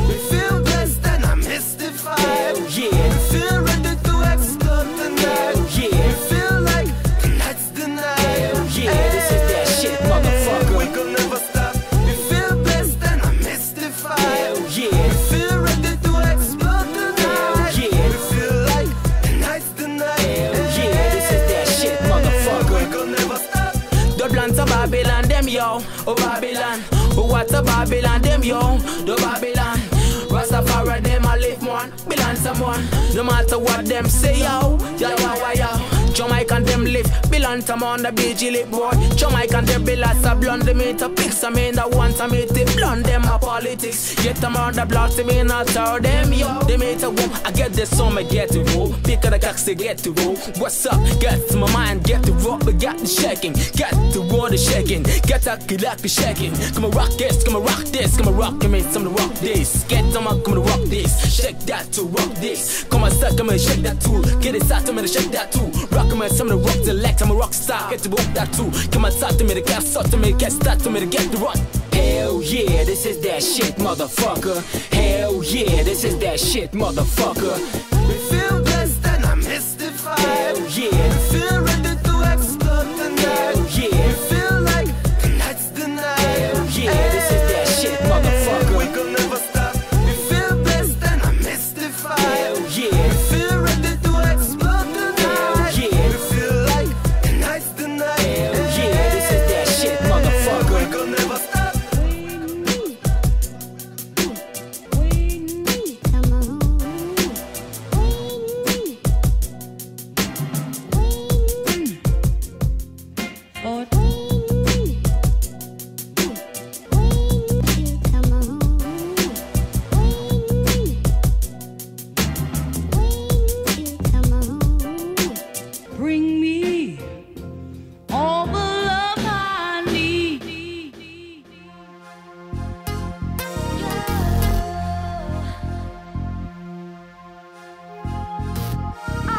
We feel blessed and I'm mystified. Hell yeah, we feel ready to explode the night. Hell yeah, we feel like tonight's the night. Hell yeah, this is that shit, motherfucker. We gon' never stop. We feel blessed and I'm mystified. Hell yeah, we feel ready to explode the night. Hell yeah, we feel like tonight's the night. Hell yeah, this is that shit, motherfucker. We gon' never stop. The blunts of Babylon, them yo, oh Babylon. Oh, what's a Babylon, them yo, the Babylon. Rastafari, them a live one, belong someone. No matter what them say, yo, yo, yo, yo. Jamaican them live, belong to man, the BG lip boy. Jamaican them be lots of blonde, them eat a pics, I mean that want to meet it. Blonde them a politics, get them on the blocks, they mean not tell them, yo. They meet a woo, I get this song, I get to roll. Pick of the cocks, they get to roll. What's up, get to my mind, get to rock, but got the shaking. Got the water shaking, get to like the shaking. Come on rock this, come on rock this, come on rock me, some to rock this. Get them up, come on rock this, shake that to rock this. Come on suck, come on shake that too. Get it side to me to shake that too. Rock me, some to rock the legs, I'm a rock star, get to rock that too. Come on side to me to get start to me, get start to me to get the rock. Hell yeah, this is that shit, motherfucker. Hell yeah, this is that shit, motherfucker. We feel blessed and I'm mystified. Hell yeah, we feel ready to explode the night. Hell yeah, we feel like tonight's the night. Hell yeah, this is that shit, motherfucker. We gon' never stop. We feel blessed and I'm mystified. Hell yeah, we feel ready to explode the night. Hell yeah, we feel like tonight's the night. Hell yeah, this is that shit, motherfucker. We gon' never stop. Bring me all the love I need.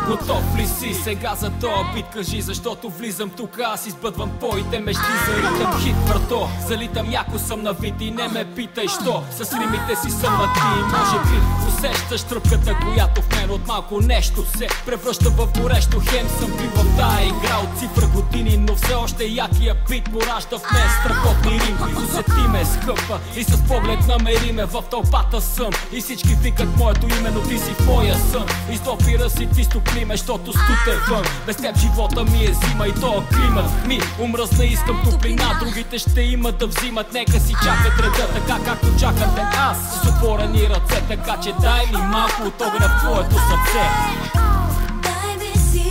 Готов ли си сега за тоя бит? Кажи, защото влизам тук, аз избъдвам твоите мечти. Заритам хит, брато, залитам яко съм на вид. И не ме питай, що с римите си съм на ти. Може би усещаш тръпката, която в мен от малко нещо се превръща в горещо. Хем съм бил в тая игра от цифра години, но все още якия бит поражда в мен страхотни рими. Усети ме скъпа и с поглед намери ме, в тълпата съм. И всички викат моето име, но ти си в моя сън. Изтопира си ти стопли ме, щото студ е вън. Без теб живота ми е зима и тоя климат ми омръзна, искам топлина. Другите ще имат да взимат, нека си чакат реда, така както чакате аз. С отворени ръце, така че дай ми малко от огъня в твоето сърце. Дай ми си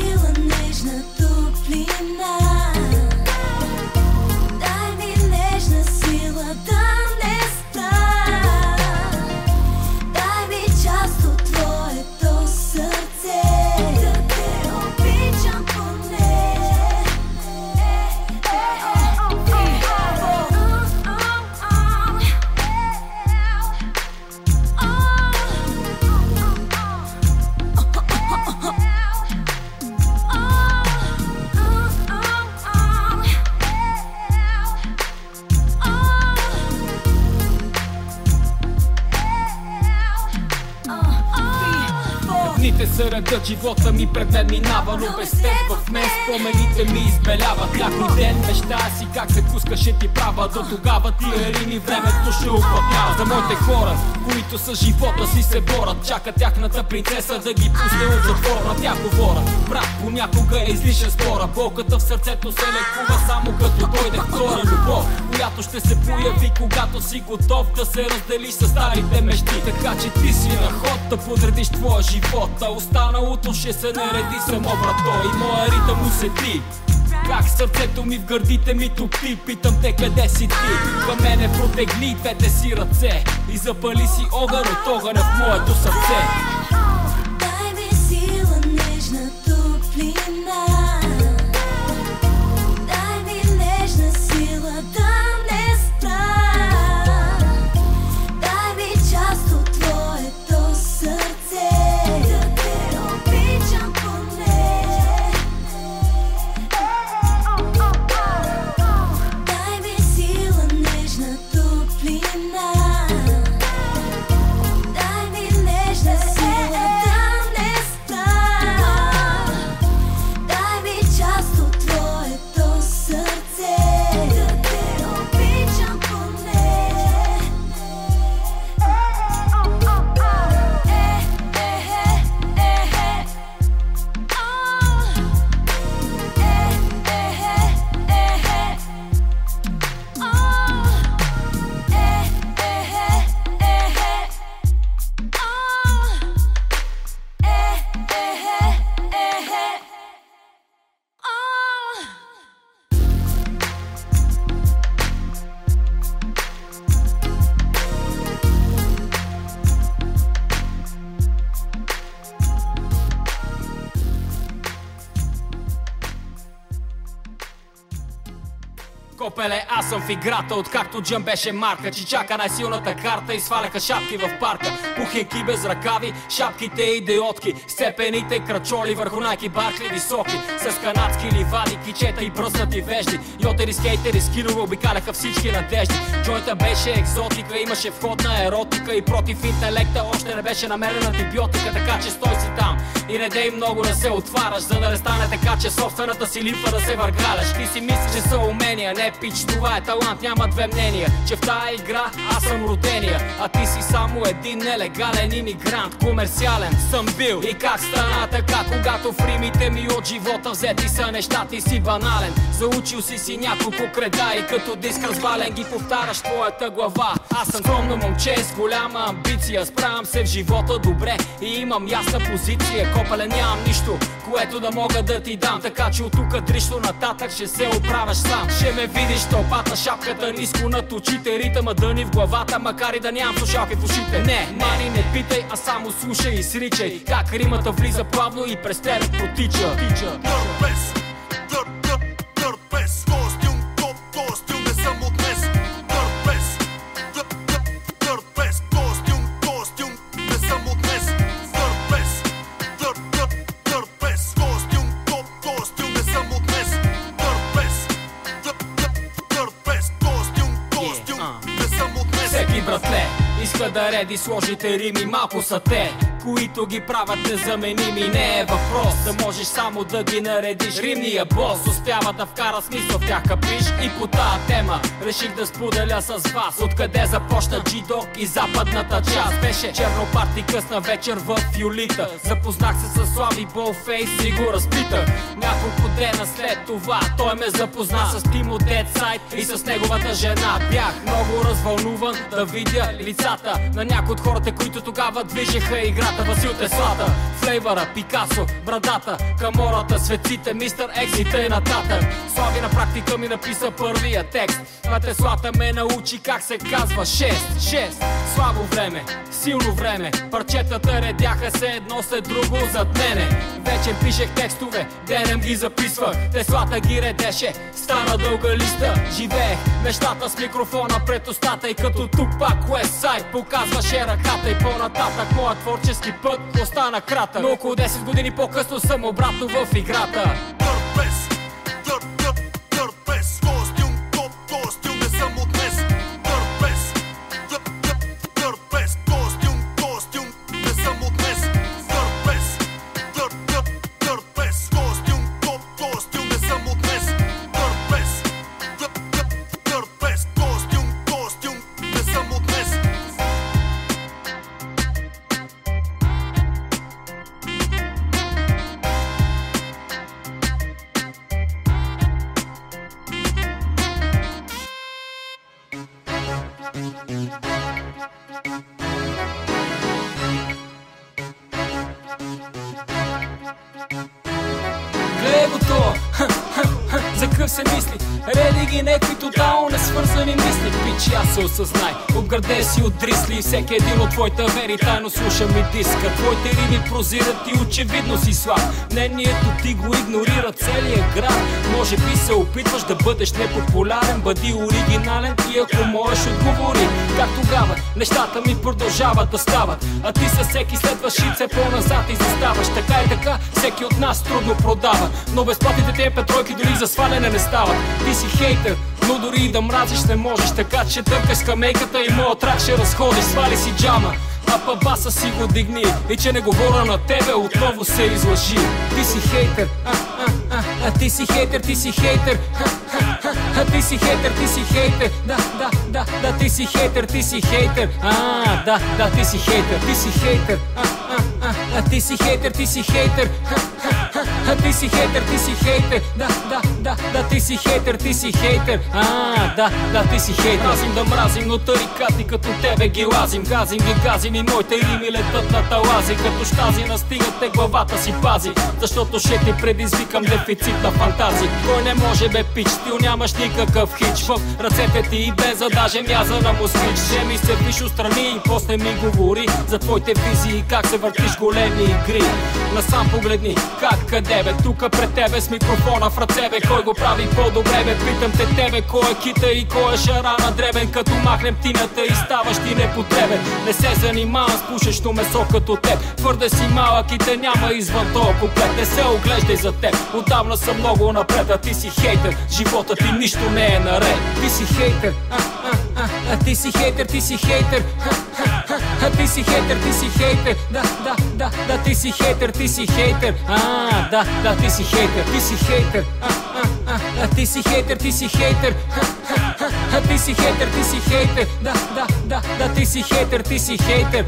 за редът, живота ми пред мен минава, но без теб в мен спомените ми избеляват. Някой ден мечтая си как се пускаше ти права, до тогава тия рими времето ще уплътнява. За моите хора, които с живота си се борят, чака тяхната принцеса да ги пусне от затвора. На тях говоря, брат, понякога е излишен спора, болката в сърцето се лекува само като дойде втора любов, която ще се появи, когато си готов да се разделиш с старите мечти. Така че ти си на ход да подредиш твоя живот, а останалото ще се нареди само, брато. И моя ритъм усети как сърцето ми в гърдите ми топти. Питам те къде си ти, към мене протегни двете си ръце и запали си огън от огъня в моето сърце. Дай ми сила, нежна топлина, дай ми нежна сила да не спра, дай ми част от твоето сърце, да те обичам поне. Дай ми сила, нежна топлина, дай ми нежна сила да не спра, дай ми част от твоето сърце, да те обичам поне. Копеле, аз съм в играта, откакто Джъм беше марка. Чичака най-силната карта и сваляха шапки в парка. Пухенки без ръкави, шапките идиотки, сцепените крачоли върху Найки Баркли високи, с канадски ливади, кичета и бръснати вежди. Йотери, скейтери, скилове обикаляха всички надежди. Джойта беше екзотика, имаше вход на еротика и против интелекта още не беше намерена антибиотика. Така че стой си там и не дей много да се отваряш, за да не стане така, че собствената си липва да се въргаляш. Ти си мислиш, че са умения, не пич, това е талант, няма две мнения, че в тая игра аз съм родения, а ти си само един нелегален имигрант. Комерциален съм бил и как стана така, когато в римите ми от живота взети са неща, ти си банален. Заучил си няколко креда и като диск развален ги повтаряш твоята глава. Аз съм скромно момче с голяма амбиция, справям се в живота добре и имам ясна позиция. Копеле, нямам нищо, което да мога да ти дам, така че от тук дрищо нататък ще се оправяш сам. Ще ме видиш тълпата, шапката ниско над очите, ритъма дъни в главата, макар и да нямам слушалки в ушите. Не, мани не питай, а само слушай и сричай как римата влиза плавно и през тебе протича. Костюм не съм от днес. Костюм не съм от днес. Костюм не съм от днес. Всеки братле иска да реди сложните рими, малко са те, които ги правят незаменими. Не е въпрос да можеш само да ги наредиш. Римния бос успява да вкара смисъл в тях, капиш? И по тая тема реших да споделя с вас откъде започна G-Dog и западната част. Беше черно парти, късна вечер в Юлита. Запознах се с Слави Болфейс и го разпитах. Няколко дена след това той ме запозна с Тимо Дедсайд и с неговата жена. Бях много развълнуван да видя лицата на някои от хората, които тогава движеха играта. Васил Теслата, Флейвъра, Пикасо, Брадата, Камората, светците, Мистер Екс и тъй нататък. Слави на практика ми написа първия текст, а Теслата ме научи как се казва 6. Слабо време, силно време, парчетата редяха се едно след друго зад мене. Вечер пишех текстове, денем ги записвах, Теслата ги редеше, стана дълга листа. Живеех мечтата с микрофона пред устата и като Тупак Уестсайд показваше ръката. И по-нататък моят творчески път остана кратък, но около 10 години по-късно съм обратно в играта. Костюм не съм от днес. Костюм не съм от днес. Гледай го то, за къв се мисли? Реди ги някакви тотално несвързани мисли. Пич, аз се осъзнай, обгърде си от дрисли. Всеки един от твоите вери тайно слуша ми диска. Твоите рими прозират и очевидно си слаб. Мнението ти го игнорира целият град. Може би се опитваш да бъдеш непопулярен, бъди оригинален и ако можеш отговори. Как тогава нещата ми продължават да стават, а ти със всеки следваш и все по-назад и заставаш. Така и така всеки от нас трудно продава, но безплатните тези петройки дори за сваляне не стават. Ти си хейтър, но дори и да мразиш не можеш, така че търкай скамейката и моят трак ще разходиш. Свали си джама, а па баса си го дигни, и че не говоря на тебе, отново се излъжи. Ти си хейтър, ти си хейтър, ти си хейтър, ти си хейтър, ти си хейтър, да, ти си хейтър, ти си хейтър, да, ти си хейтър, ти си хейтър, ти си хейтър, ти си хейтър, ти си хейтър, ти си хейтър, да, ти си хейтър, ти си хейтър, да, ти си хейтър. Мразим да мразим, но тарикати като тебе ги лазим. Газим и моите рими летат на талази. Като щази настигате, главата си пази, защото ще ти предизвикам дефицит на фантазии. Кой не може бе пич, стил нямаш никакъв хич. В ръцете ти и беза, даже мяза на москвич. Ще ми се виж отстрани и после ми говори за твоите визии, как се въртиш големи игри. Насам погледни, как къде бе, тука пред тебе с микрофона в ръце бе. Кой го прави по-добре бе, питам те тебе. Кой е кита и кой е шара на дребен, като махнем тинята и ставаш ти непотребен. Не се занимавам с пушещо месо като теб, твърде си малък и те няма извън тоя куплет. Не се оглеждай за теб, отдавна съм много напред, а ти си хейтър, живота ти нищо не е наред. Ти си хейтър, ти си хейтър, ти си хейтър, ти си хейтър, ти си хейтър, да, ти си хейтър, ти си хейтър, да, ти си хейтър, ти си хейтър, ти си хейтър, ти си хейтър, ти си хейтър, ти си хейтър, да, ти си хейтър, ти си хейтър,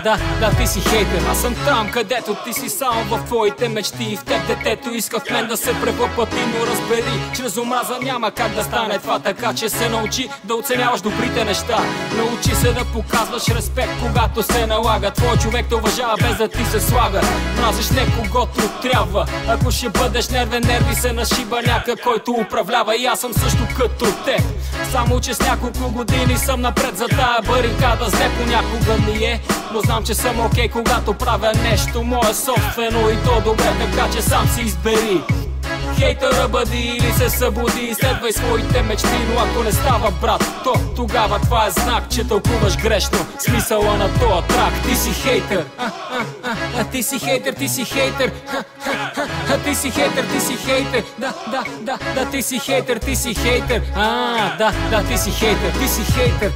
да, ти си хейтър. Аз съм там, където ти си само в твоите мечти, и в теб детето иска в мен да се превъплати, но разбери, чрез омраза няма как да стане това, така че се научи да оценяваш добрите неща. Научи се да показваш респект, когато се налага. Твой човек те уважава без да ти се слага. Мразиш не когото трябва, ако ще бъдеш нервен, нерви се нашиба някак, който управлява. И аз съм също като теб, само че с няколко години съм напред за тая барикада. Зле понякога ми е, но знам, че съм окей, когато правя нещо мое собствено и то добре, така че сам си избери. Хейтъра бъди или се събуди и следвай своите мечти, но ако не става брат, то тогава това е знак, че тълкуваш грешно смисъла на тоя трак. Ти си хейтър, ти си хейтър, ти си хейтър, ти си хейтър, ти си хейтър, да, ти си хейтър, ти си хейтър, да, ти си хейтър, ти си хейтър,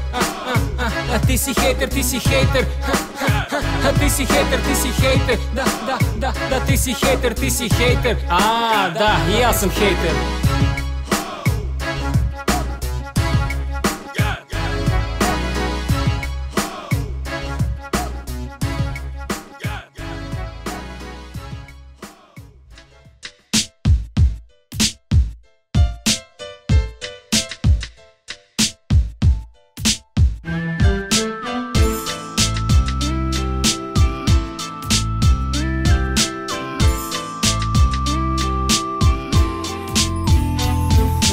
ти си хейтър, ти си хейтър, ти си хейтър, ти си хейтър, да, ти си хейтър, ти си хейтър, да, и аз съм хейтър.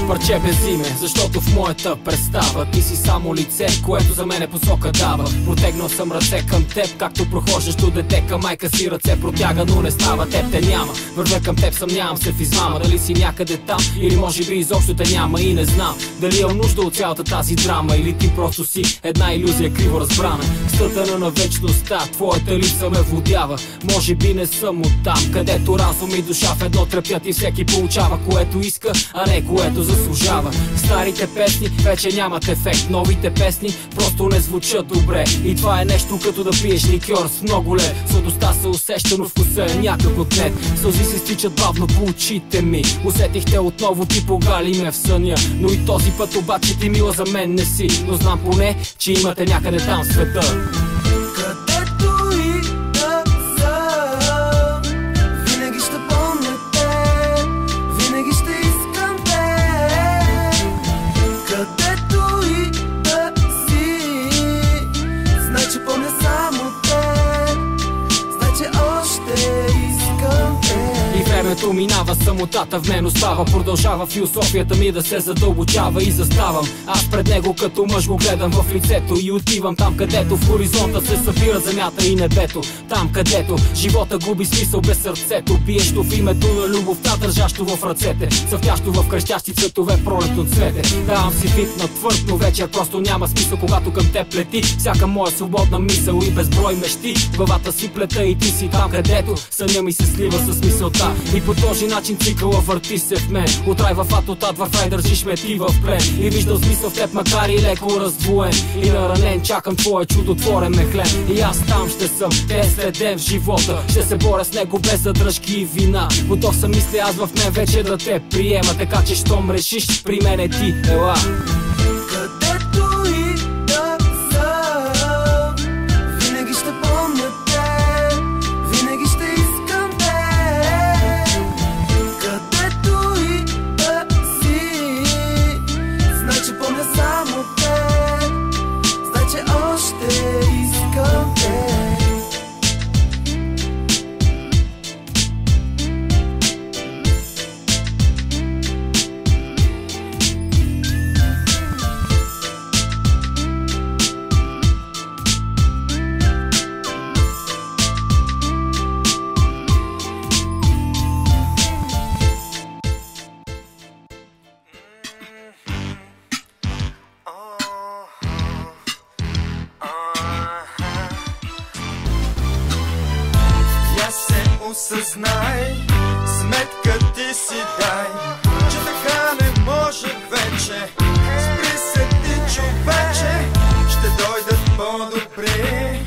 Парче без име, защото в моята представа ти си само лице, което за мене посока дава. Протегнал съм ръце към теб, както прохождащо дете към майка си ръце протяга, но не става, теб те няма. Вървя към теб, съмнявам се в измама, дали си някъде там или може би изобщо те няма и не знам дали имам нужда от цялата тази драма, или ти просто си една илюзия криво разбрана. Стътъна на вечността, твоята липса ме водява. Може би не съм от там, където разум и душа в едно тръпят и всеки получава което иска, а не което заслужава. Старите песни вече нямат ефект, новите песни просто не звучат добре. И това е нещо като да пиеш ликьор с много лед. Сладостта се усеща, но вкуса е някак отнет. Сълзи се стичат бавно по очите ми. Усетихте отново, ти погали ме в съня, но и този път обаче ти мила за мен не си. Но знам поне, че имате някъде там в света. Където и да съм, винаги ще помня те, винаги ще искам те. Където и да си, самотата в мен остава. Продължава философията ми да се задълбочава и заставам. Аз пред него като мъж го гледам в лицето и отивам там, където в хоризонта се събира земята и небето. Там, където живота губи смисъл без сърцето, биещо в името на любовта, държащо в ръцете, цъфтящо в крещящи цветове пролетно цвете. Давам си вид на твърд, но вечер просто няма смисъл, когато към теб лети всяка моя свободна мисъл и безброй мечти. Главата си плета и ти си там, където съня ми се слива с мисълта. И по този начин цикъла върти се в мен. От рай в ад, от ад в рай държиш ме ти в плен. И виждам смисъл в теб, макар и леко раздвоен и наранен, чакам твое чудотворен мехлен. И аз там ще съм, ден след ден в живота, ще се боря с него без задръжки и вина. Готов съм, мисля аз в мен вече да те приема, така че щом решиш, при мен е ти, ела. Където и да съм, винаги ще помня те, винаги ще искам те. Където и да си, знай, че помня само те, знай, че още искам те. Осъзнай, сметка ти си дай, че така не може вече. Спри се ти, човече, ще дойдат по-добри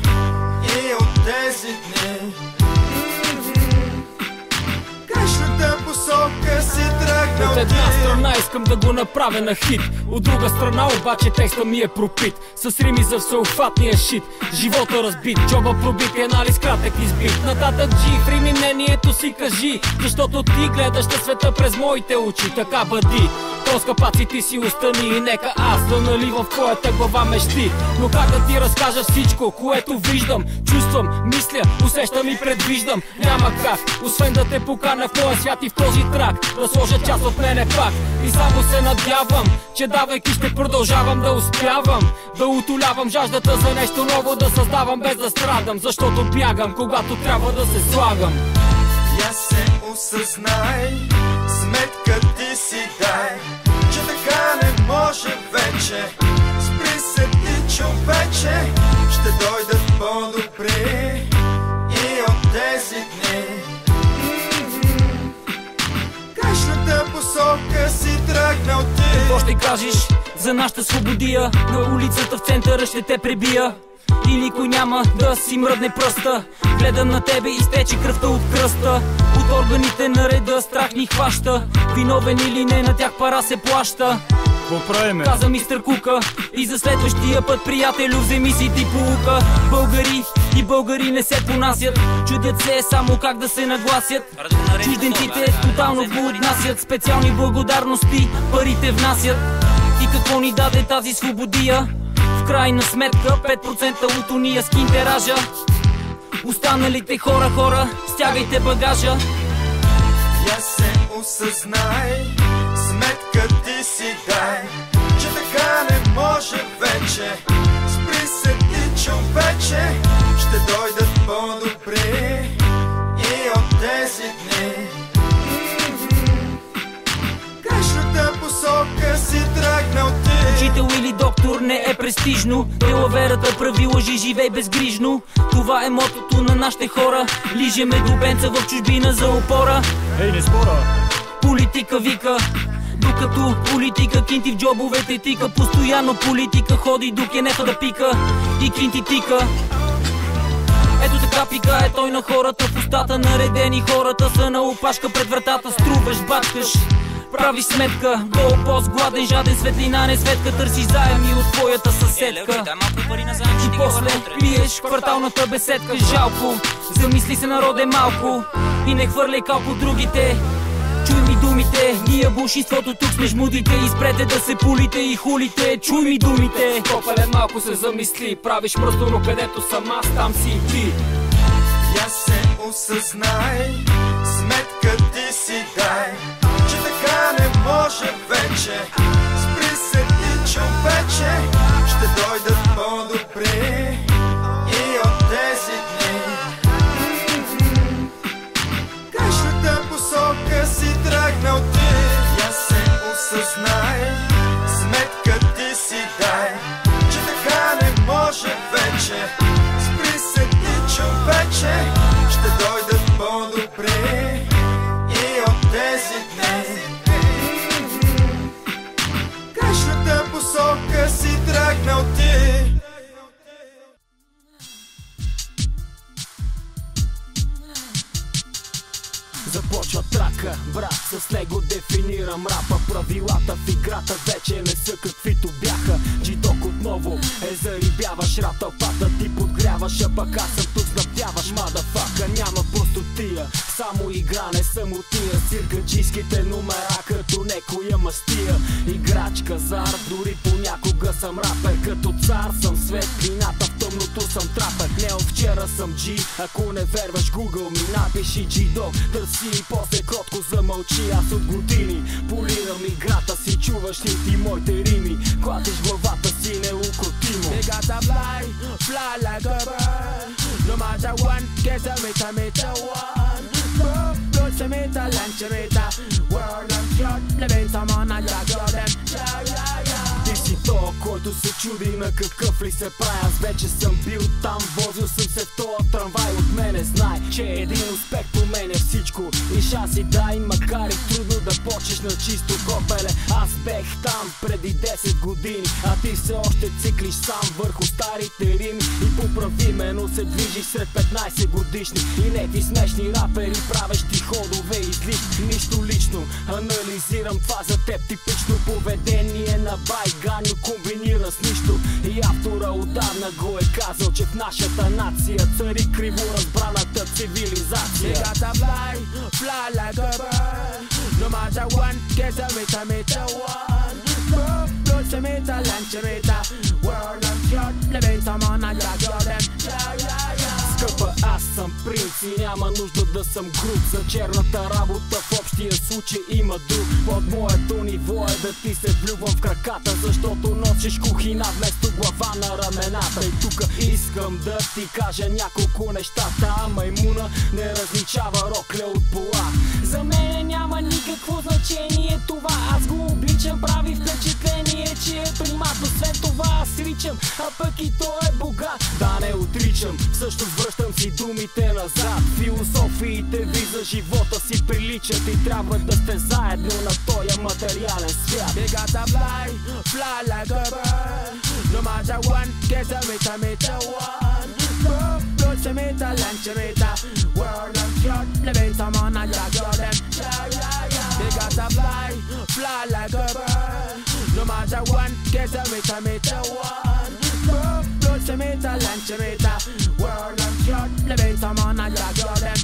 и от тези дни. Грешната посока си тръгнал. От една страна искам да го направя на хит, от друга страна обаче текста ми е пропит с рими за всеобхватния шит. Живота разбит, джоба пробит и анализ кратък избит. Нататък джи, в рими мнението си кажи, защото ти гледаш на света през моите очи. Така бъди, по-скъпаци ти си остани и нека аз да наливам в твоята глава мечти. Но как да ти разкажа всичко, което виждам, чувствам, мисля, усещам и предвиждам? Няма как, освен да те поканя в твоя свят и в този трак, да сложа част от мене пак. И само се надявам, че давайки ще продължавам да успявам, да утолявам жаждата за нещо ново, да създавам без да страдам, защото бягам, когато трябва да се слагам. Я се осъзнай, сметка ти си дай, че така не може вече. Спри се ти, човече, ще дойдат по-добри и от тези дни. Грешната посока си тръгнал ти. Какво ще кажеш за нашата свободия? На улицата в центъра ще те пребия и никой няма да си мръдне пръста. Гледам на тебе и изтече кръвта от кръста. От органите на реда страх ни хваща. Виновен или не, на тях пара се плаща. Каза мистер Кука. И за следващия път, приятелю, вземи си ти поука. Българи и българи не се понасят, чудят се само как да се нагласят. Чужденците тотално го отнасят, специални благодарности парите внасят. И какво ни даде тази свободия? В крайна сметка 5% от уния скин тиража. Останалите хора, стягайте багажа. Я се осъзнай, сметка ти си дай, че така не може вече. Спри се ти, човече, ще дойдат по-добри и от тези дни. Грешната посока си тръгнал ти. Учител или доктор не е престижно, делаверата прави лъжи, живей безгрижно. Това е мотото на нашите хора, лижеме дубенца в чужбина за опора. Ей, не спора! Политика вика, докато политика кинти в джобовете тика. Постоянно политика ходи до кенефа да пика и кинти тика. Ето така пика е той на хората в устата. Наредени хората са на опашка пред вратата. Струваш, бачкаш, правиш сметка. Голпост, гладен, жаден, светлина, не светка. Търсиш заеми от твоята съседка и после пиеш кварталната беседка. Жалко, замисли се, народе, малко и не хвърляй кал по другите. Чуй ми думите, ние булшинството тук сме жмудите. Изпрете да се пулите и хулите, чуй ми думите. Копелен малко се замисли, правиш мръсно, но където съм аз, там си и ти. Я се осъзнай, сметка ти ти си дай, че така не може вече. Спри се ти, човече, ще дойдат по-добри и от тези дни. Грешната посока си тръгнал ти, я се осъзнай, сметка ти си дай, че така не може вече. Спри се ти, човече, ще дойдат по-добри и от тези дни. Грешната посока си тръгнал ти. Започва трака, брат, с него дефинирам рапа. Правилата в играта вече не са каквито бяха. Джидок отново зарибяваш рап тълпата, ти подгряваш, а пък аз съм тук снабдяваш. Мадафака, няма простотия, само игра, не съм отия. Сиркаджийските номера като некоя мастия. Играч, казар, дори понякога съм рапер. Като цар съм светлината, в тъмното съм трапер. Не от вчера съм Джи, ако не верваш Google ми напиши Джидок. Търси и после кротко замълчи, аз от години полирам играта си, чуваш ли ти моите рими? Кладеш главата си неукротимо. They gotta fly, fly like a bird. No matter what, get a meter one. Blood to meter, land to meter. World and shot, living some on a jack, them. Ти си то, който се чуди на какъв ли се прави. Аз вече съм бил там, возил съм се в тоя трамвай. От мене знай, че един успех променя всичко. И шанси дай, макар и трудно да почнеш на чисто копеле. Аз бех там преди 10 години, а ти все още циклиш сам върху старите рими. И поправимено се движиш сред 15 годишни. И не ти смешни рапери, правеш ти ходове излишни. Нищо лично, анализирам това за теб типично поведение на байганю, комбинира с нищо. И автора отдавна го е казал, че в нашата нация цари криво разбраната цивилизация. They gotta fly, fly like a bird. No matter what, get a meter one. Blood to meter, land to meter. World and shot, living some on a jack, them. Скъпа, аз съм принц и няма нужда да съм груб. За черната работа в общия случай има друг. Под моето ниво е да ти се влюбвам в краката, защото носиш кухина вместо глава на рамената. И тук искам да ти кажа няколко неща. Та маймуна не различава рокля от пола. За мене няма никакво значение това. Аз го обличам, прави впечатление, че е примат. Освен това аз ричам, а пък и той е богат. Да не отричам, всъщност връщам си думите назад. Философиите ви за живота си приличат и трябва да сте заедно на този материален свят. They gotta fly, fly like a bird. No matter what, get a meter one. Blood to meter, land to meter. World and shot, living some on a jack, them. They gotta fly, fly like a bird. No matter what, get a meter one. Blood to meter, land to meter. World and shot, living some on a jack, them.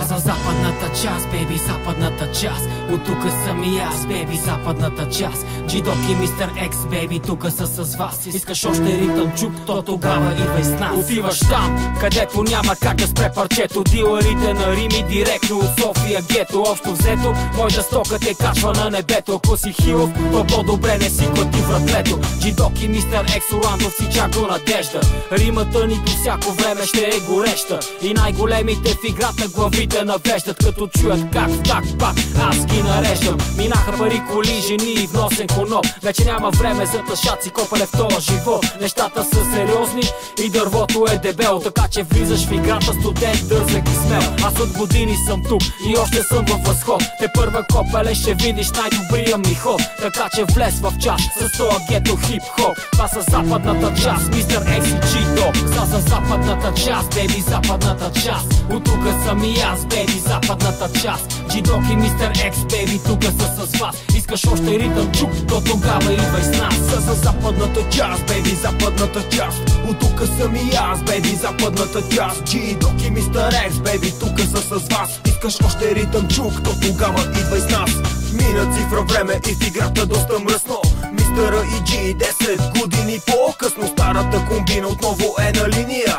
За западната част, бейби, западната част. От тука съм и аз, бейби, западната част. Джидок и мистер Екс, бейби, тука са с вас. Искаш още ритъм чук, то тогава идвай с нас. Отиваш там, където няма как да спре парчето. Дилърите на Рими директно от София гето. Общо взето, моята стока те качва на небето. Ако си хилов, то по-добре не си клати вратлето. Джидок и мистер Екс, Орландо си чако надежда. Римата ни по всяко време ще е гореща. И най-големи Големите в играта главите навеждат, като чуят как так пак аз ги нареждам. Минаха пари, коли, жени и вносен коноп. Вече няма време за тъшаци, копале в този живот. Нещата са сериозни и дървото е дебело, така че влизаш в играта студент, дързък и смел. Аз от години съм тук и още съм във възход. Те първа, копале, ще видиш най-добрия ми ход. Така че влез в час с това гето хип-хоп. Това са западната част, мистер X и G-Dog. За западната част, бейби, западната част. От тука съм и аз, бейби, западната част. G-Dog и мистер X, бейби, тука са с вас. Искаш още ритъм чук, то тогава идвай с нас. За западната част, бейби, западната част. От тука съм и аз, бейби, западната част. G-Dog и мистер X, бейби, тука са с вас. Искаш още ритъм чук, то тогава идвай с нас. Мина цифра време и в играта доста мръсно. Мистера и G, 10 години по-късно старата комбина отново е на линия.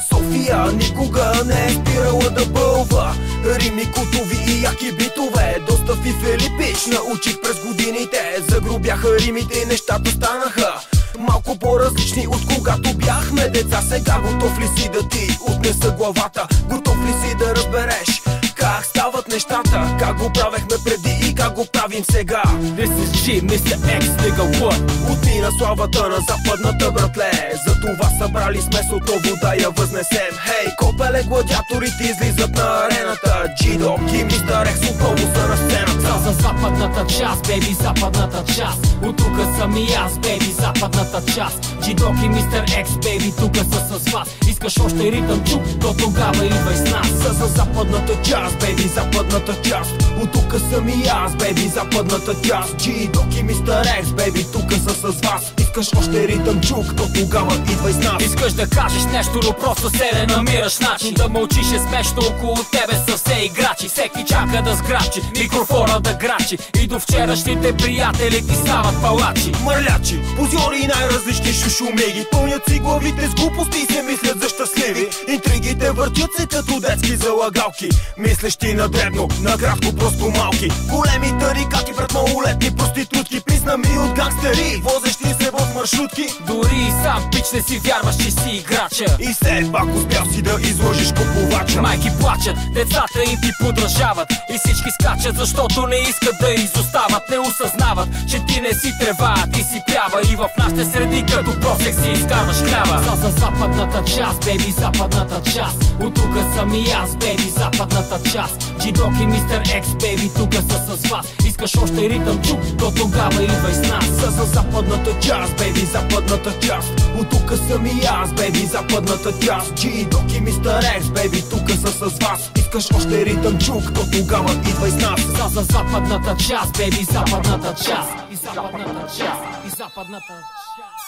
София никога не е спирала да бълва. Рими, кутови и яки битове. Доста Филипич научих през годините. Загрубяха римите и нещата станаха малко по-различни от когато бяхме деца. Сега готов ли си да ти отнеса главата? Готов ли си да разбереш как стават нещата? Как го правехме преди и как го правим сега? This is G, Mr. X, nigga, what? Отмина славата на западната, братле. За това събрали сме се отново да я възнесем. Хей, копеле, гладиаторите излизат на арената. G-Dog и мистер X отново са на сцената. За западната част, бейби, западната част. От тука съм и аз, бейби, западната част. G-Dog и мистер X, бейби, тука са с вас. Искаш още ритъм чук, то тогава идвай с нас. За западната част, бейби, западната част. От тука съм и аз, бейби, западната част. G-Dog и мистер X, бейби, тука са с вас. Искаш още ритъм чук, то тогава идвай с нас. Искаш да кажеш нещо, но просто се не намираш начин. Да мълчиш е смешно, около тебе са все играчи. Всеки чака да сграбчи, микрофона да грачи. И до вчерашните приятели ти стават палачи. Мърлячи, позори и най-различни шушумеги. Пълнят си главите с глупости и се мислят за щастливи. Интригите въртят се като детски залагалки. Мислещи на дребно, накратко просто малки. Големи тарикати пред малолетни проститутки. Признами от гангстери, возещи се в маршрутки. Дори и сам пич не си вярваш, че си играча. И все пак успял си да излъжеш купувача. Майки плачат, децата им ти подражават. И всички скачат, защото не искат да изостават. Не осъзнават, че ти не си трева, ти си пява. И в нашите среди като просек си изкарваш хляба. За западната част, бейби, западната част. От тука съм и аз, бейби, западната част. G-Dog и мистер X, бейби, тука са с вас. Искаш още ритъм чук, то тогава идвай с нас. За западната част, бейби, западната част. От тука съм и аз, бейби, западната част. G-Dog и мистер X, бейби, тука са с вас. Искаш още ритъм чук, то тогава идвай с нас. За западната част, бейби, западната част. И западната част, и западната част.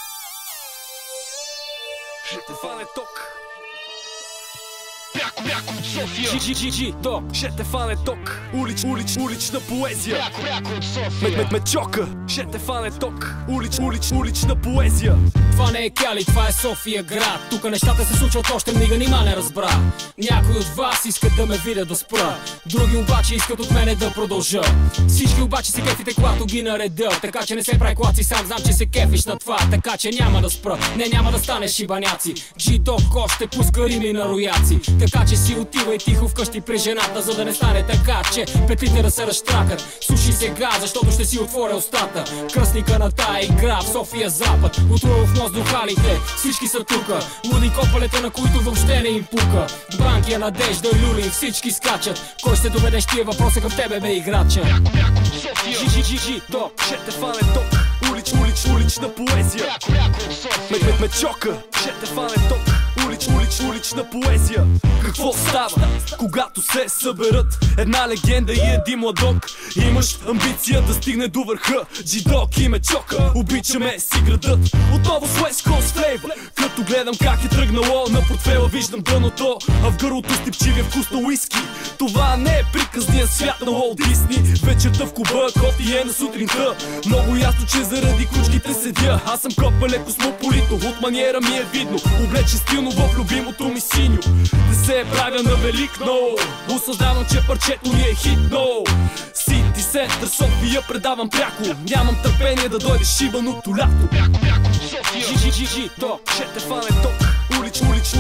Ще те фане ток. Пряко от София. G-Dog, ще те фане ток. Улична поезия. Пряко от София. Мечока, ще те фане ток. Улична поезия. Това не е Кяли, това е София град. Тука нещата се случват още мига, нима не разбра. Някои от вас искат да ме видят да спра. Други обаче искат от мене да продължа. Всички обаче се кефите, когато ги нареда. Така че не се прави клаци, сам знам, че се кефиш на това. Така че няма да спра, не няма да станеш шибаняци. G-Dog ще пуска рими на рояци. Така че си отивай тихо вкъщи при жената, за да не стане така, че петлите да се разштракат. Слушай сега, защото ще си отворя устата. Кръстника на тая игра в София запад. Отрува в въздухалите, всички са тука. Луди копалете, на които въобще не им пука. Банкия, Надежда, Люли, всички скачат. Кой ще доведеш тия въпроса към тебе, бе, играча? G-Dog, ще те фане ток. Улична поезия. Мечока, ще те фане ток. Улична поезия. Какво става, когато се съберат една легенда и един младок? Имаш амбиция да стигне до върха. G-Dog и Мечока, обичаме си градът. Отново с West Coast Flavor. Като гледам как е тръгнало, на портфела виждам дъното, а в гърлото стипчивия вкус на уиски. Това не е приказния свят на Уолт Дисни. Вечерта в клуба, кофи е на сутринта. Много ясно, че заради ключките седя. Аз съм копале космополито, от маниера ми е видно. Облече стилно в любимото ми синьо. Не се правя на велик, но осъзнавам, че парчето ми е хит, но Сити Център София предавам пряко. Нямам търпение да дойде шибаното лято. Пряко от София. G-Dog, ще те фане ток.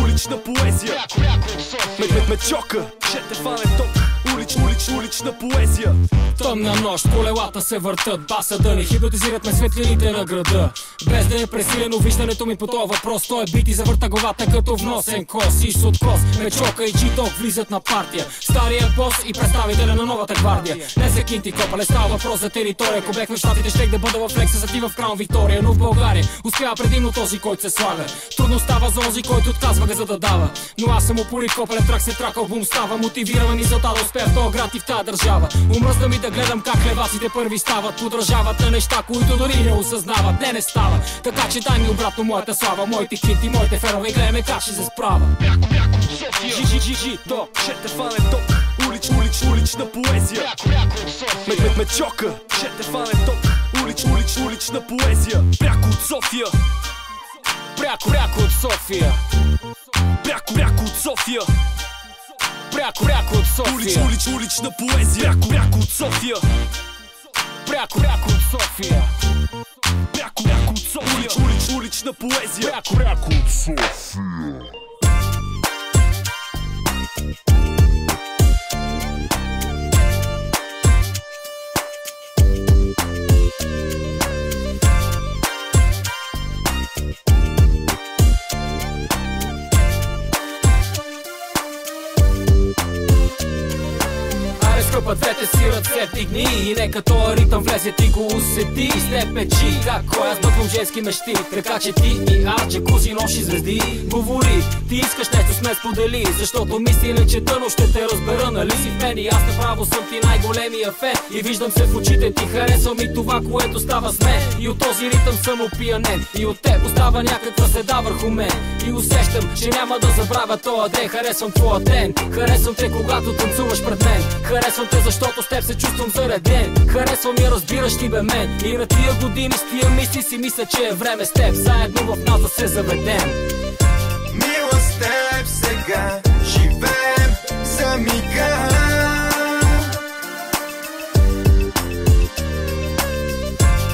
Улична поезия. ме чока. Ще те фане ток, улична поезия. Тъмна нощ, колелата се въртат, баса да ни хипнотизират ме светлините на града. Без да е пресилено виждането ми по този въпрос, той е бит и завърта главата като вносен кос. И с откос, Мечока и G-Dog влизат на партия. Стария бос и представителя на новата гвардия. Не за кинти копа, не става въпрос за територия. Ако бех в щатите, щех да бъда в Лекса, за ти в Краун Виктория. Но в България успява предимно този, който се слага. Трудно става за онзи, който отказва газа да дава. Но аз съм упорит, копален трак се трак, албум става. Мотивираме мисълта да успея в този град и в тази държава. Умръзна ми да гледам как леваците първи стават. Подражават на неща, които дори не осъзнават. Не става, така че дай ми обратно моята слава. Моите хити, моите фенове, гледаме как ще се справа. G-Dog, ще те фане ток, улична поезия. Мечока, ще те фане ток, улична поезия. Пряко от София. Пряко от София. Пряко от София. Пряко от София. Улична поезия. Пряко от София. Пряко от София. Пряко от София. Улична поезия. Пряко от София. Скъпа двете си ръце вдигни и нека този ритъм влезе, ти го усети. С теб печи, како аз бъдвам женски мечти. Така че ти и аз, джакузи, ноши звезди. Говори, ти искаш нещо с мен сподели, защото мисли не чета, но ще те разбера, нали си в мен. И аз направо съм ти най-големия фен и виждам се в очите ти, харесвам и това, което става с мен. И от този ритъм съм опиянен и от теб остава някаква седа върху мен. И усещам, че няма да забравя този ден. Харесвам твоя ден, харесвам те, когато танцуваш пред мен. Харесвам те, защото с теб се чувствам зареден. Харесвам и разбираш ти бе мен. И на тия години с тия мисли си мисля, че е време с теб заедно в нас да се заведем. Мила с теб сега живеем за мига.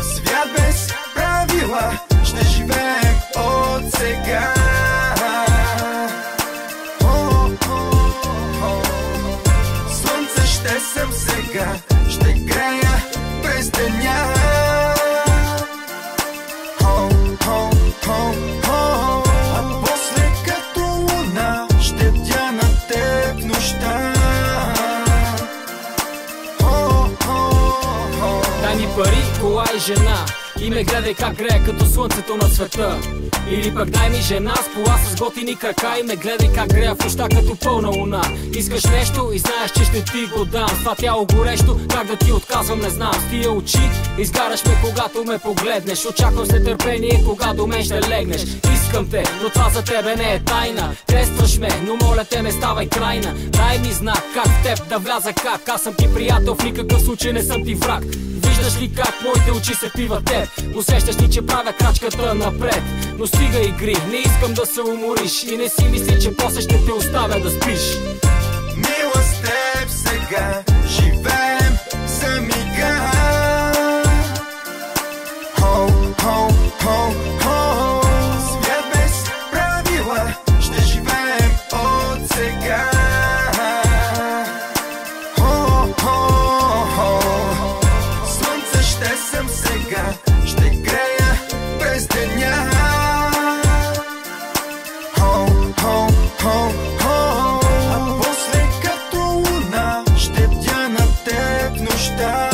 Свят без правила ще живеем от сега. Ще съм сега, ще грея през деня. А после като луна ще бдя на теб нощта. Дай ми пари, кола и жена и ме гледай как грея като слънцето на света. Или пък дай ми жена с пола с готини крака и ме гледай как грея в нощта като пълна луна. Искаш нещо и знаеш, че ще ти го дам. С това тяло горещо, как да ти отказвам не знам. С тия очи изгаряш ме, когато ме погледнеш. Очаквам с нетърпение, кога до мен ще легнеш. Искам те, но това за тебе не е тайна. Тестваш ме, но моля те не ставай крайна. Дай ми знак как в теб да вляза как. Аз съм ти приятел, в никакъв случай не съм ти враг. Виждаш ли как моите очи се пиват теб? Усещаш ли, че правя крачката напред? Но стига игри, не искам да се умориш и не си мисли, че после ще те оставя да спиш. Мила с теб сега живеем за мига. Свят без правила ще живеем от сега. Слънце ще съм сега, ще грея през деня. А после като луна ще бдя на теб нощта.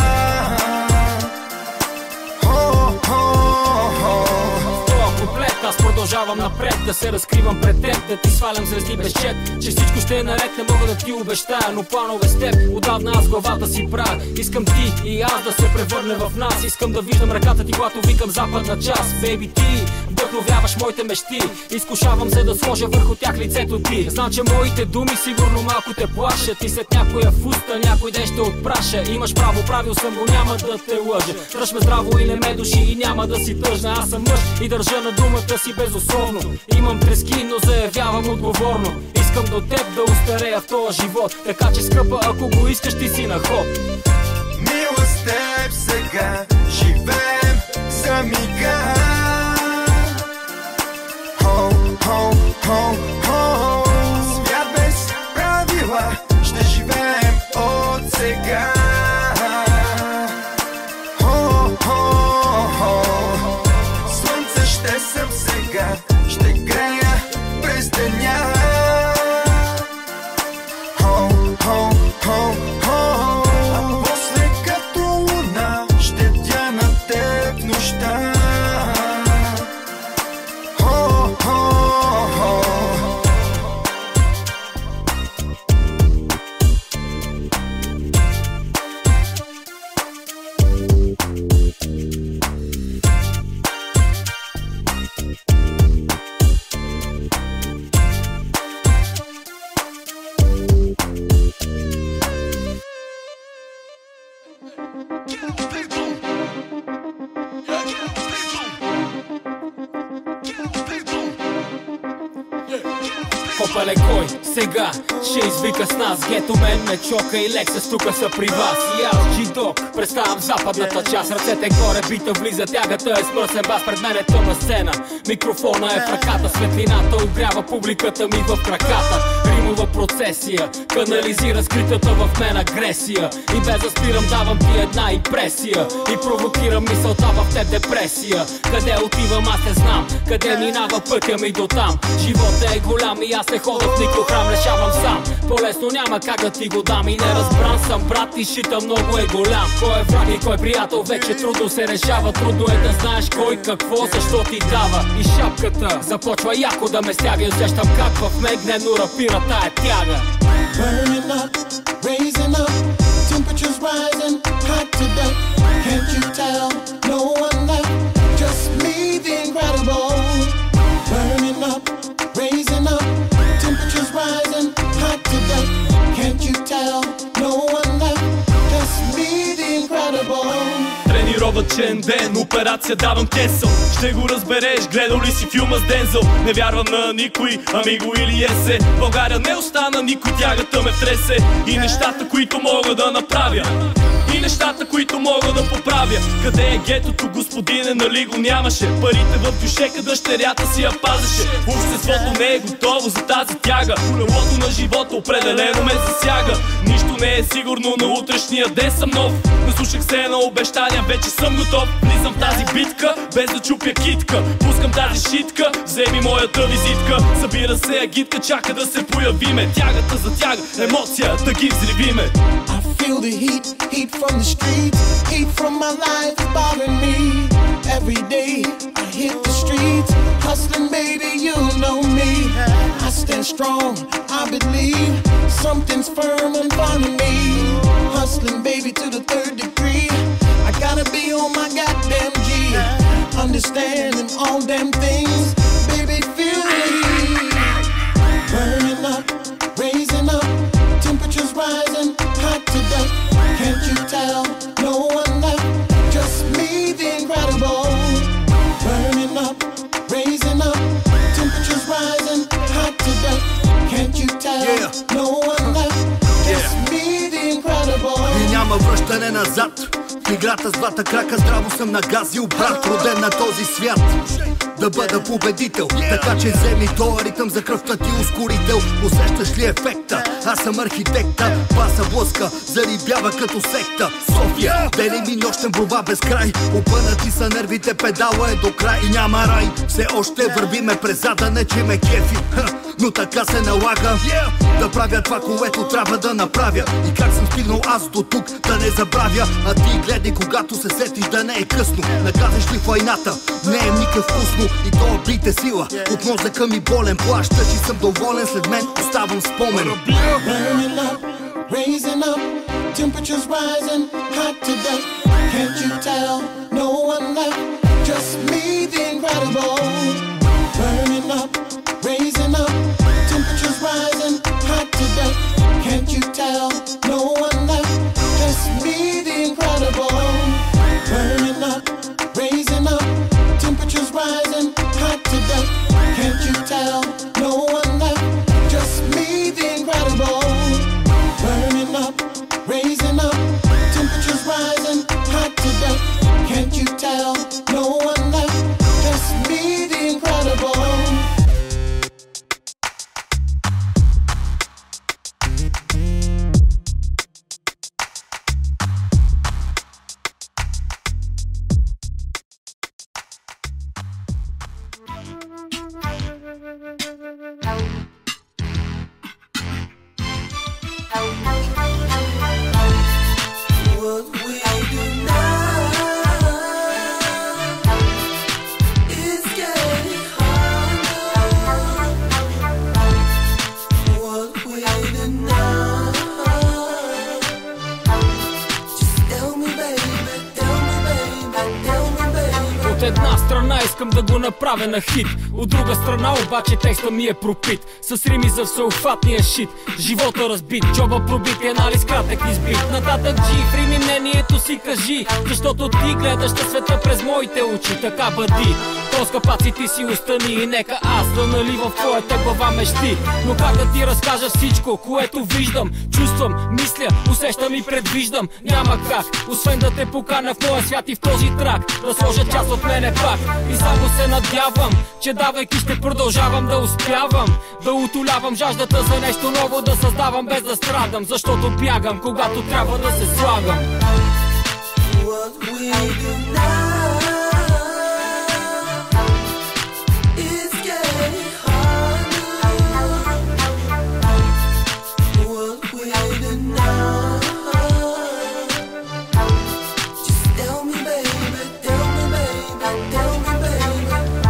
Аз продължавам напред, да се разкривам пред теб, да ти свалям звезди без чет, че всичко ще е наред, не мога да ти обещая, но планове с теб отдавна аз главата си правя. Искам ти и аз да се превърне в нас, искам да виждам ръката ти, когато викам западна част. Бейби, ти вдъхновяваш моите мечти, изкушавам се да сложа върху тях лицето ти. Знам, че моите думи сигурно малко те плашат и след някоя фуста някой ден ще отпраша. Имаш право, правил съм го, няма да те лъжа. Дръж ме здраво и не ме души и няма да си тъжна. Аз съм мъж и държа на думата си безусловно. Имам трески, но заявявам отговорно. Искам до теб да устарея в този живот, така че скъпа, ако го искаш ти си на ход. Мила с теб сега живеем за мига. Свят без правила това ще живеем от сега. Слънце ще съм сега, ще грея през деня. А после като луна ще бдя на теб нощта. Попале кой сега ще извика с нас? Гето мен ме чока и Лексас тука са при вас. И аз G-Dog представям западната част. Ръцете горе, бита влиза, тягата е смърсен бас. Пред мен е тъмна сцена, микрофона е в ръката. Светлината огрява публиката ми в краката. Римова процесия канализира скритата в мен агресия. И без да спирам давам ти една импресия. И провокирам мисълта в теб депресия. Къде отивам аз не знам, къде минава пътя ми до там. Живота е голям и аз не хода в никой храм, решавам сам. По-лесно няма как да ти го дам. И не разбран съм брат и шита много е голям. Кой е враг и кой е приятел вече трудно се решава. Трудно е да знаеш кой какво, защо ти дава. И шапката започва яко да ме стяга. И усещам как в мен гневно рапира тая тяга. Burning up, raising up, temperatures rising, hot today. Can't you tell? No one left, just me, the incredible. Burning up, raising up, temperatures rising, hot today. Can't you tell? No one left, just me, the incredible. Тренировачен ден, операция давам кесъл. Ще го разбереш, гледал ли си филма с Дензел? Не вярвам на никой, Амиго или Есе. България не остана, никой тягата ме тресе. И нещата, които мога да направя, и нещата, които мога да поправя. Къде е гетото, господине, нали го нямаше? Парите в дюшека, дъщерята си я пазеше. Обществото не е готово за тази тяга. Колелото на живота определено ме засяга. Нищо не е сигурно, на утрешния ден съм нов. Наслушах се на обещания, вече съм готов. Влизам в тази битка, без да чупя китка. Пускам тази шитка, вземи моята визитка. Събира се агитка, чака да се появиме. Тягата за тяга, емоция, да ги взривиме. Feel the heat from the streets, heat from my life bothering me. Every day I hit the streets, hustling baby, you know me. I stand strong, I believe, something's firm and finding me. Hustling baby to the 3rd degree, I gotta be on my goddamn G. Understanding all damn things, baby feel the heat. Burning up, raising up, temperatures rising, hot today. Can't you tell? No one left, just me, the incredible. Burning up, raising up, temperatures rising, hot today. Can't you tell? No one left, just me, the incredible. И няма връщане назад. В играта с двата крака здраво съм нагазил брат, роден на този свят. Да бъда победител, така че вземи този ритъм за кръвта ти ускорител. Усещаш ли ефекта? Аз съм архитекта, баса блъска, зарибява като секта. София, ден и нощен борба без край. Опънати са нервите, педала е до край и няма рай. Все още вървиме през зада, не че ме кефи, но така се налага да правя това, което трябва да направя. И как съм стигнал аз до тук, да не забравя. А ти гледай, когато се сетиш да не е късно. Наказаш ли войната? Не е никак вкусно. И то бит е сила, от мозъка ми болен. Плащаш и съм доволен, след мен оставам спомен. Burning up, raising up, temperatures rising, hot today. Can't you tell? No one left, just me, the incredible. Burning up, raising up, temperatures rising, hot today. Can't you tell? No one left, just me, the incredible. Burning up, raising up, temperatures rising, hot today. Can't you tell? No one left, just me, the incredible. Burning up, raising up, temperatures rising, hot today. Can't you tell? No one left, just me, the incredible. От една страна искам да го направя на хит, от друга страна обаче текста ми е пропит с рими за всеобхватния шит. Живота разбит, джоба пробит и анализ кратък избит. Нататък G, в рими мнението си кажи, защото ти гледаш на света през моите очи. Така бъди, тоска паци ти си остани и нека аз да наливам в твоята глава мечти. Но как да ти разкажа всичко, което виждам, чувствам, мисля, усещам и предвиждам? Няма как, освен да те поканя в моя свят и в този трак да сложа част от мене пак. И само се надявам, че давайки ще продължавам да успявам, да утолявам жаждата за нещо ново, да създавам без да страдам, защото бягам, когато трябва да се слагам.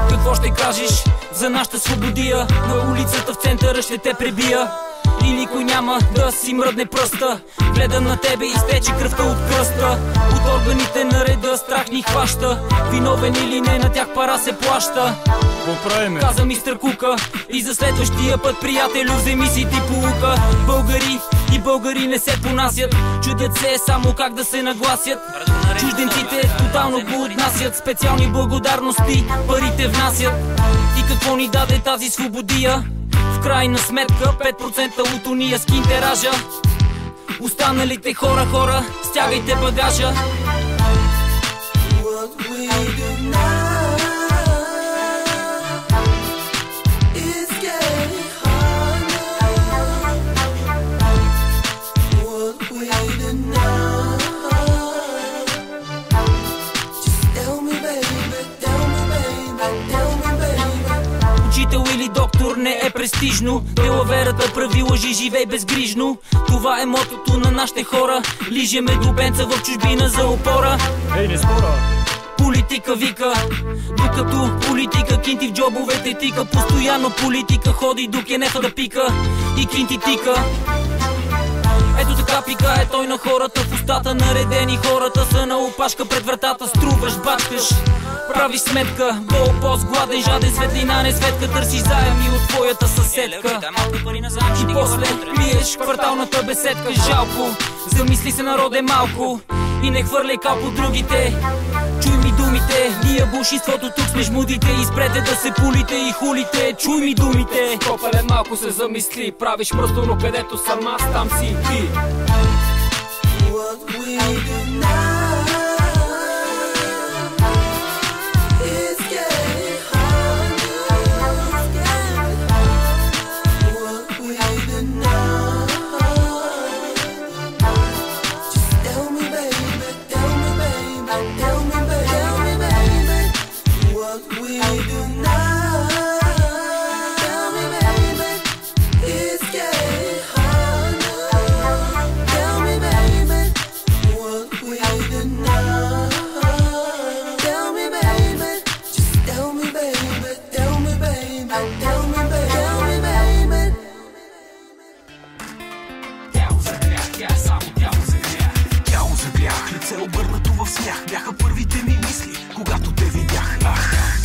Какво ще кажеш за нашата свободия? На улицата в центъра ще те пребия. И никой няма да си мръдне пръста. Гледам на тебе и изтече кръвта от кръста. От органите на реда страх ни хваща. Виновен или не, на тях пара се плаща. Каза мистер Кука. И за следващия път, приятелю, вземи си ти поука. Българи и българи не се понасят. Чудят се само как да се нагласят. Чужденците тотално го отнасят. Специални благодарности парите внасят. И какво ни даде тази свободия? В крайна сметка 5% от уния с кинтеража. Останалите хора, стягайте багажа. Учител или доктор не е престижно. Делаверата прави лъжи, живей безгрижно. Това е мотото на нашите хора. Лижеме дубенца в чужбина за опора. Ей, не спора. Политика вика, докато политика кинти в джобовете тика. Постоянно политика ходи до кенефа да пика и кинти тика. Ето така пика е той на хората в устата. Наредени хората са на опашка пред вратата. Струваш, бачкаш, правиш сметка. Голопост, гладен, жаден, светлина, не светка. Търсиш заеми от твоята съседка. И после пиеш кварталната беседка. Жалко, замисли се, народе, малко. И не хвърляй кал по другите. Чуй ми думите, ние булшинството тук сме жмудите. Изпрете да се пулите и хулите. Чуй ми думите. Копеле, малко се замисли. Правиш просто, но където съм аз, там си и ти. Лице обърнато в смях бяха първите ми мисли, когато те видях.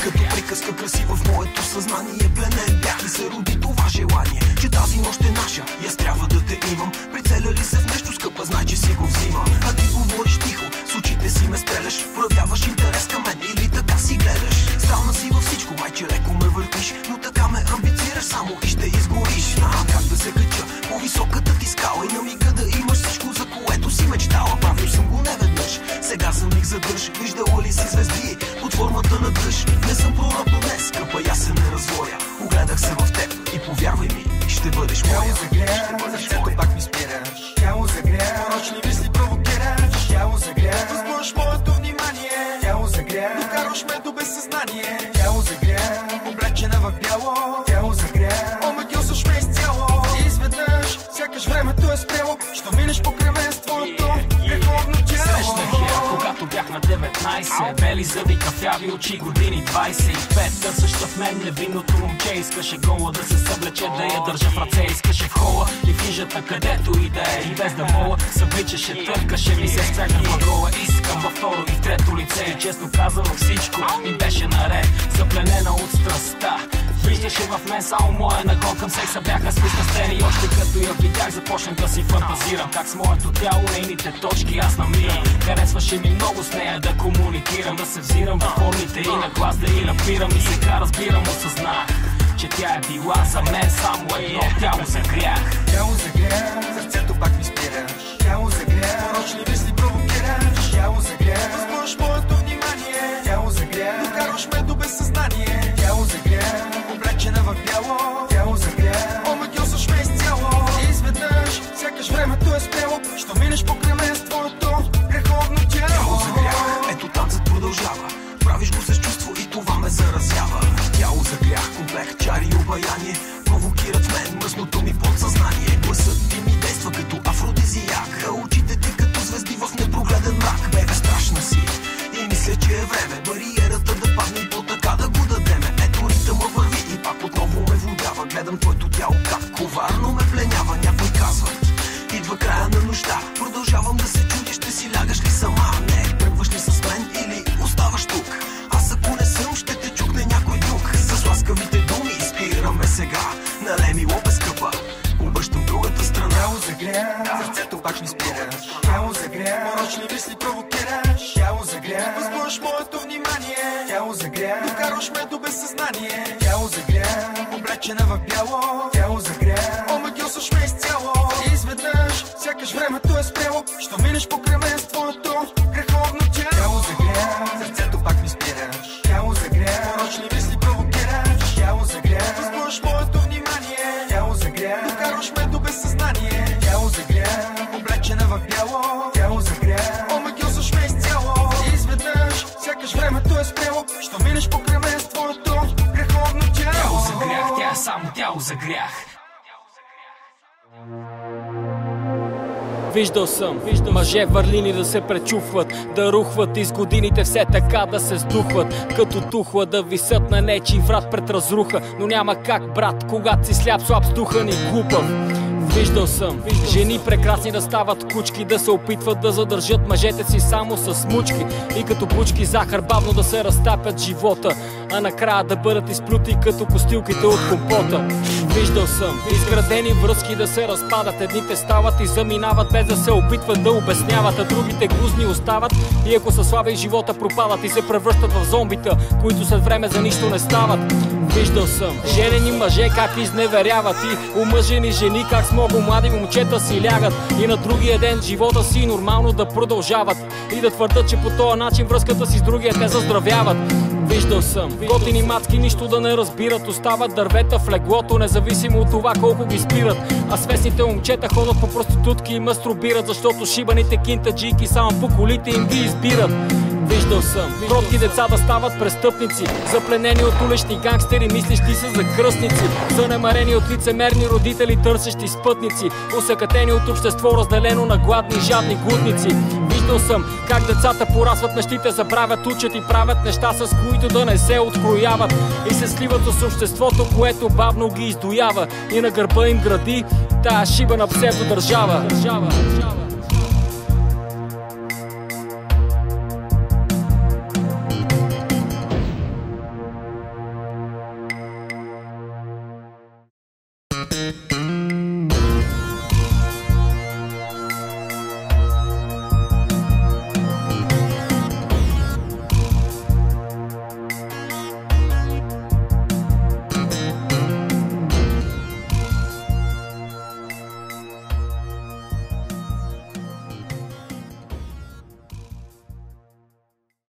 Като приказка красива в моето съзнание пленен бях и се роди това желание, че тази нощ е наша и аз трябва да те имам. Прицеля ли се в нещо, скъпа, знай, че си го взимам. А ти говориш тихо, с очите си ме стреляш, проявяваш интерес към мен или така си гледаш. Странна си във всичко, майче, леко ме въртиш, но така ме амбицираш само и ще изгориш. Как да се кача по високата ти скала и на мига да имаш всичко, за което си мечтала. Правил съм го неведнъж, сега за миг задърж. Виждала ли си звезди под формата на дъжд? Не съм пророк, но днес, скъпа, я се не развоя. Огледах се в теб и повярвай ми, ще бъдеш моя. Ще бъдеш моя. Пак ми спира. Що минеш покрай мен с твоето греховно тяло. Срещнах я, когато бях на 19. Бели зъби, кафяви очи, години 25. Търсеща в мен невинното момче. Искаше гола да се съблече, да я държа в ръце. Искаше в хола и в хижата, където и да е. И без да мола, събличаше, търкаше ми се стрекна гола. Искам във второ и в трето лице. И честно казано всичко ми беше наред. Запленена от страстта, виждаше в мен само моя наклон към секса. Бяха смислени и още като я видях започнах да си фантазирам как с моето тяло нейните точки аз намирам. Харесваше ми много с нея да комуникирам, да се взирам във формите и на глас да и напирам. И сега разбирам, осъзнах, че тя е била за мен само едно тяло за грях. Тяло за грях, сърцето пак ми спираш. Тяло за грях, порочни мисли провокираш. Тяло за грях, възбуждаш моето внимание. Тяло за грях, докарваш ме до безсъзнание. Тяло за грях, облечена в бяло. Тяло за грях, омагьосваш ме изцяло. И изведнъж, сякаш времето е спряло. Що минеш покрай мен с твоето греховно тяло. Тяло за грях, ето танцът продължава. Правиш го с чувство и това ме заразява. Тяло за грях, комплект, чари и обаяние провокират в мен мръсното ми подсъзнание. Гласът ти ми действа като афродизияк, а очите ти като звезди в непрогледен мрак. Бебе, страшна си и мисля, че е време бариерата да падне и по-така да го дадеме. Ето ритъма върви и пак отново ме водява. Гледам твоето тяло как коварно ме пленява. Някой казват, идва края на нощта. Продължавам да се чудя, ще си лягаш ли сама? Не, тръгваш ли с мен или оставаш тук? Аз ако не съм, ще те чукне някой друг. С ласкавите думи изпираме сега. Налей ми лопе скъпа, обръщам другата страна. Тяло за грях, сърцето пак ми спираш. Тяло за грях, порочни мисли провокираш. Тяло за грях, възбуждаш моето внимание. Тяло за грях, докарваш ме до безсъзнание. Тяло за грях, облечена в бяло. Тяло за грях, омагьосваш ме изцяло. И изведнъж, сякаш времето е спряло. Що минеш покрай мен с твоето греховно тяло. Тяло за грях, сърцето пак ми спираш. Тяло за грях, порочни мисли провокираш. Тяло за грях, възбуждаш моето внимание. Тяло за грях, докарваш ме до безсъзнание. Тяло за грях, облечена в бяло. Тяло за грях, омагьосваш ме изцяло. И изведнъж, сякаш времето е спряло. Що минеш покрай мен с твоето греховно тяло. Тяло за грях, тя е само тяло за грях. Виждал съм мъже върлини да се пречупват, да рухват и с годините все така да се сдухват. Като тухла да висят на нечий врат пред разруха. Но няма как, брат, когато си сляп, слаб, сдухан и глупав. Виждал съм жени прекрасни да стават кучки, да се опитват да задържат мъжете си само с смучки и като бучки захар бавно да се разтапят живота, а накрая да бъдат изплюти като костилките от компота. Виждал съм изградени връзки да се разпадат, едните стават и заминават без да се опитват да обясняват, а другите гузни остават и ако са слаби живота пропадат и се превръщат в зомбита, които след време за нищо не стават. Виждал съм женени мъже как изневеряват и омъжени жени как с много млади момчета си лягат и на другия ден живота си нормално да продължават и да твърдат, че по този начин връзката си с другия те заздравяват. Виждал съм готини мацки нищо да не разбират, остават дървета в леглото, независимо от това колко ги спират, а свестните момчета ходят по проститутки и мастурбират, защото шибаните кинтаджийки само по колите им ги избират. Виждал съм кротки деца да стават престъпници, запленени от улични гангстери, мислещи са за кръстници, занемарени от лицемерни родители, търсещи спътници, усъкатени от общество, разделено на гладни, жадни глутници. Виждал съм как децата порасват, нещите забравят, учат и правят неща, с които да не се открояват и се сливат с обществото, което бавно ги издоява и на гърба им гради тая шиба на псевдодържава.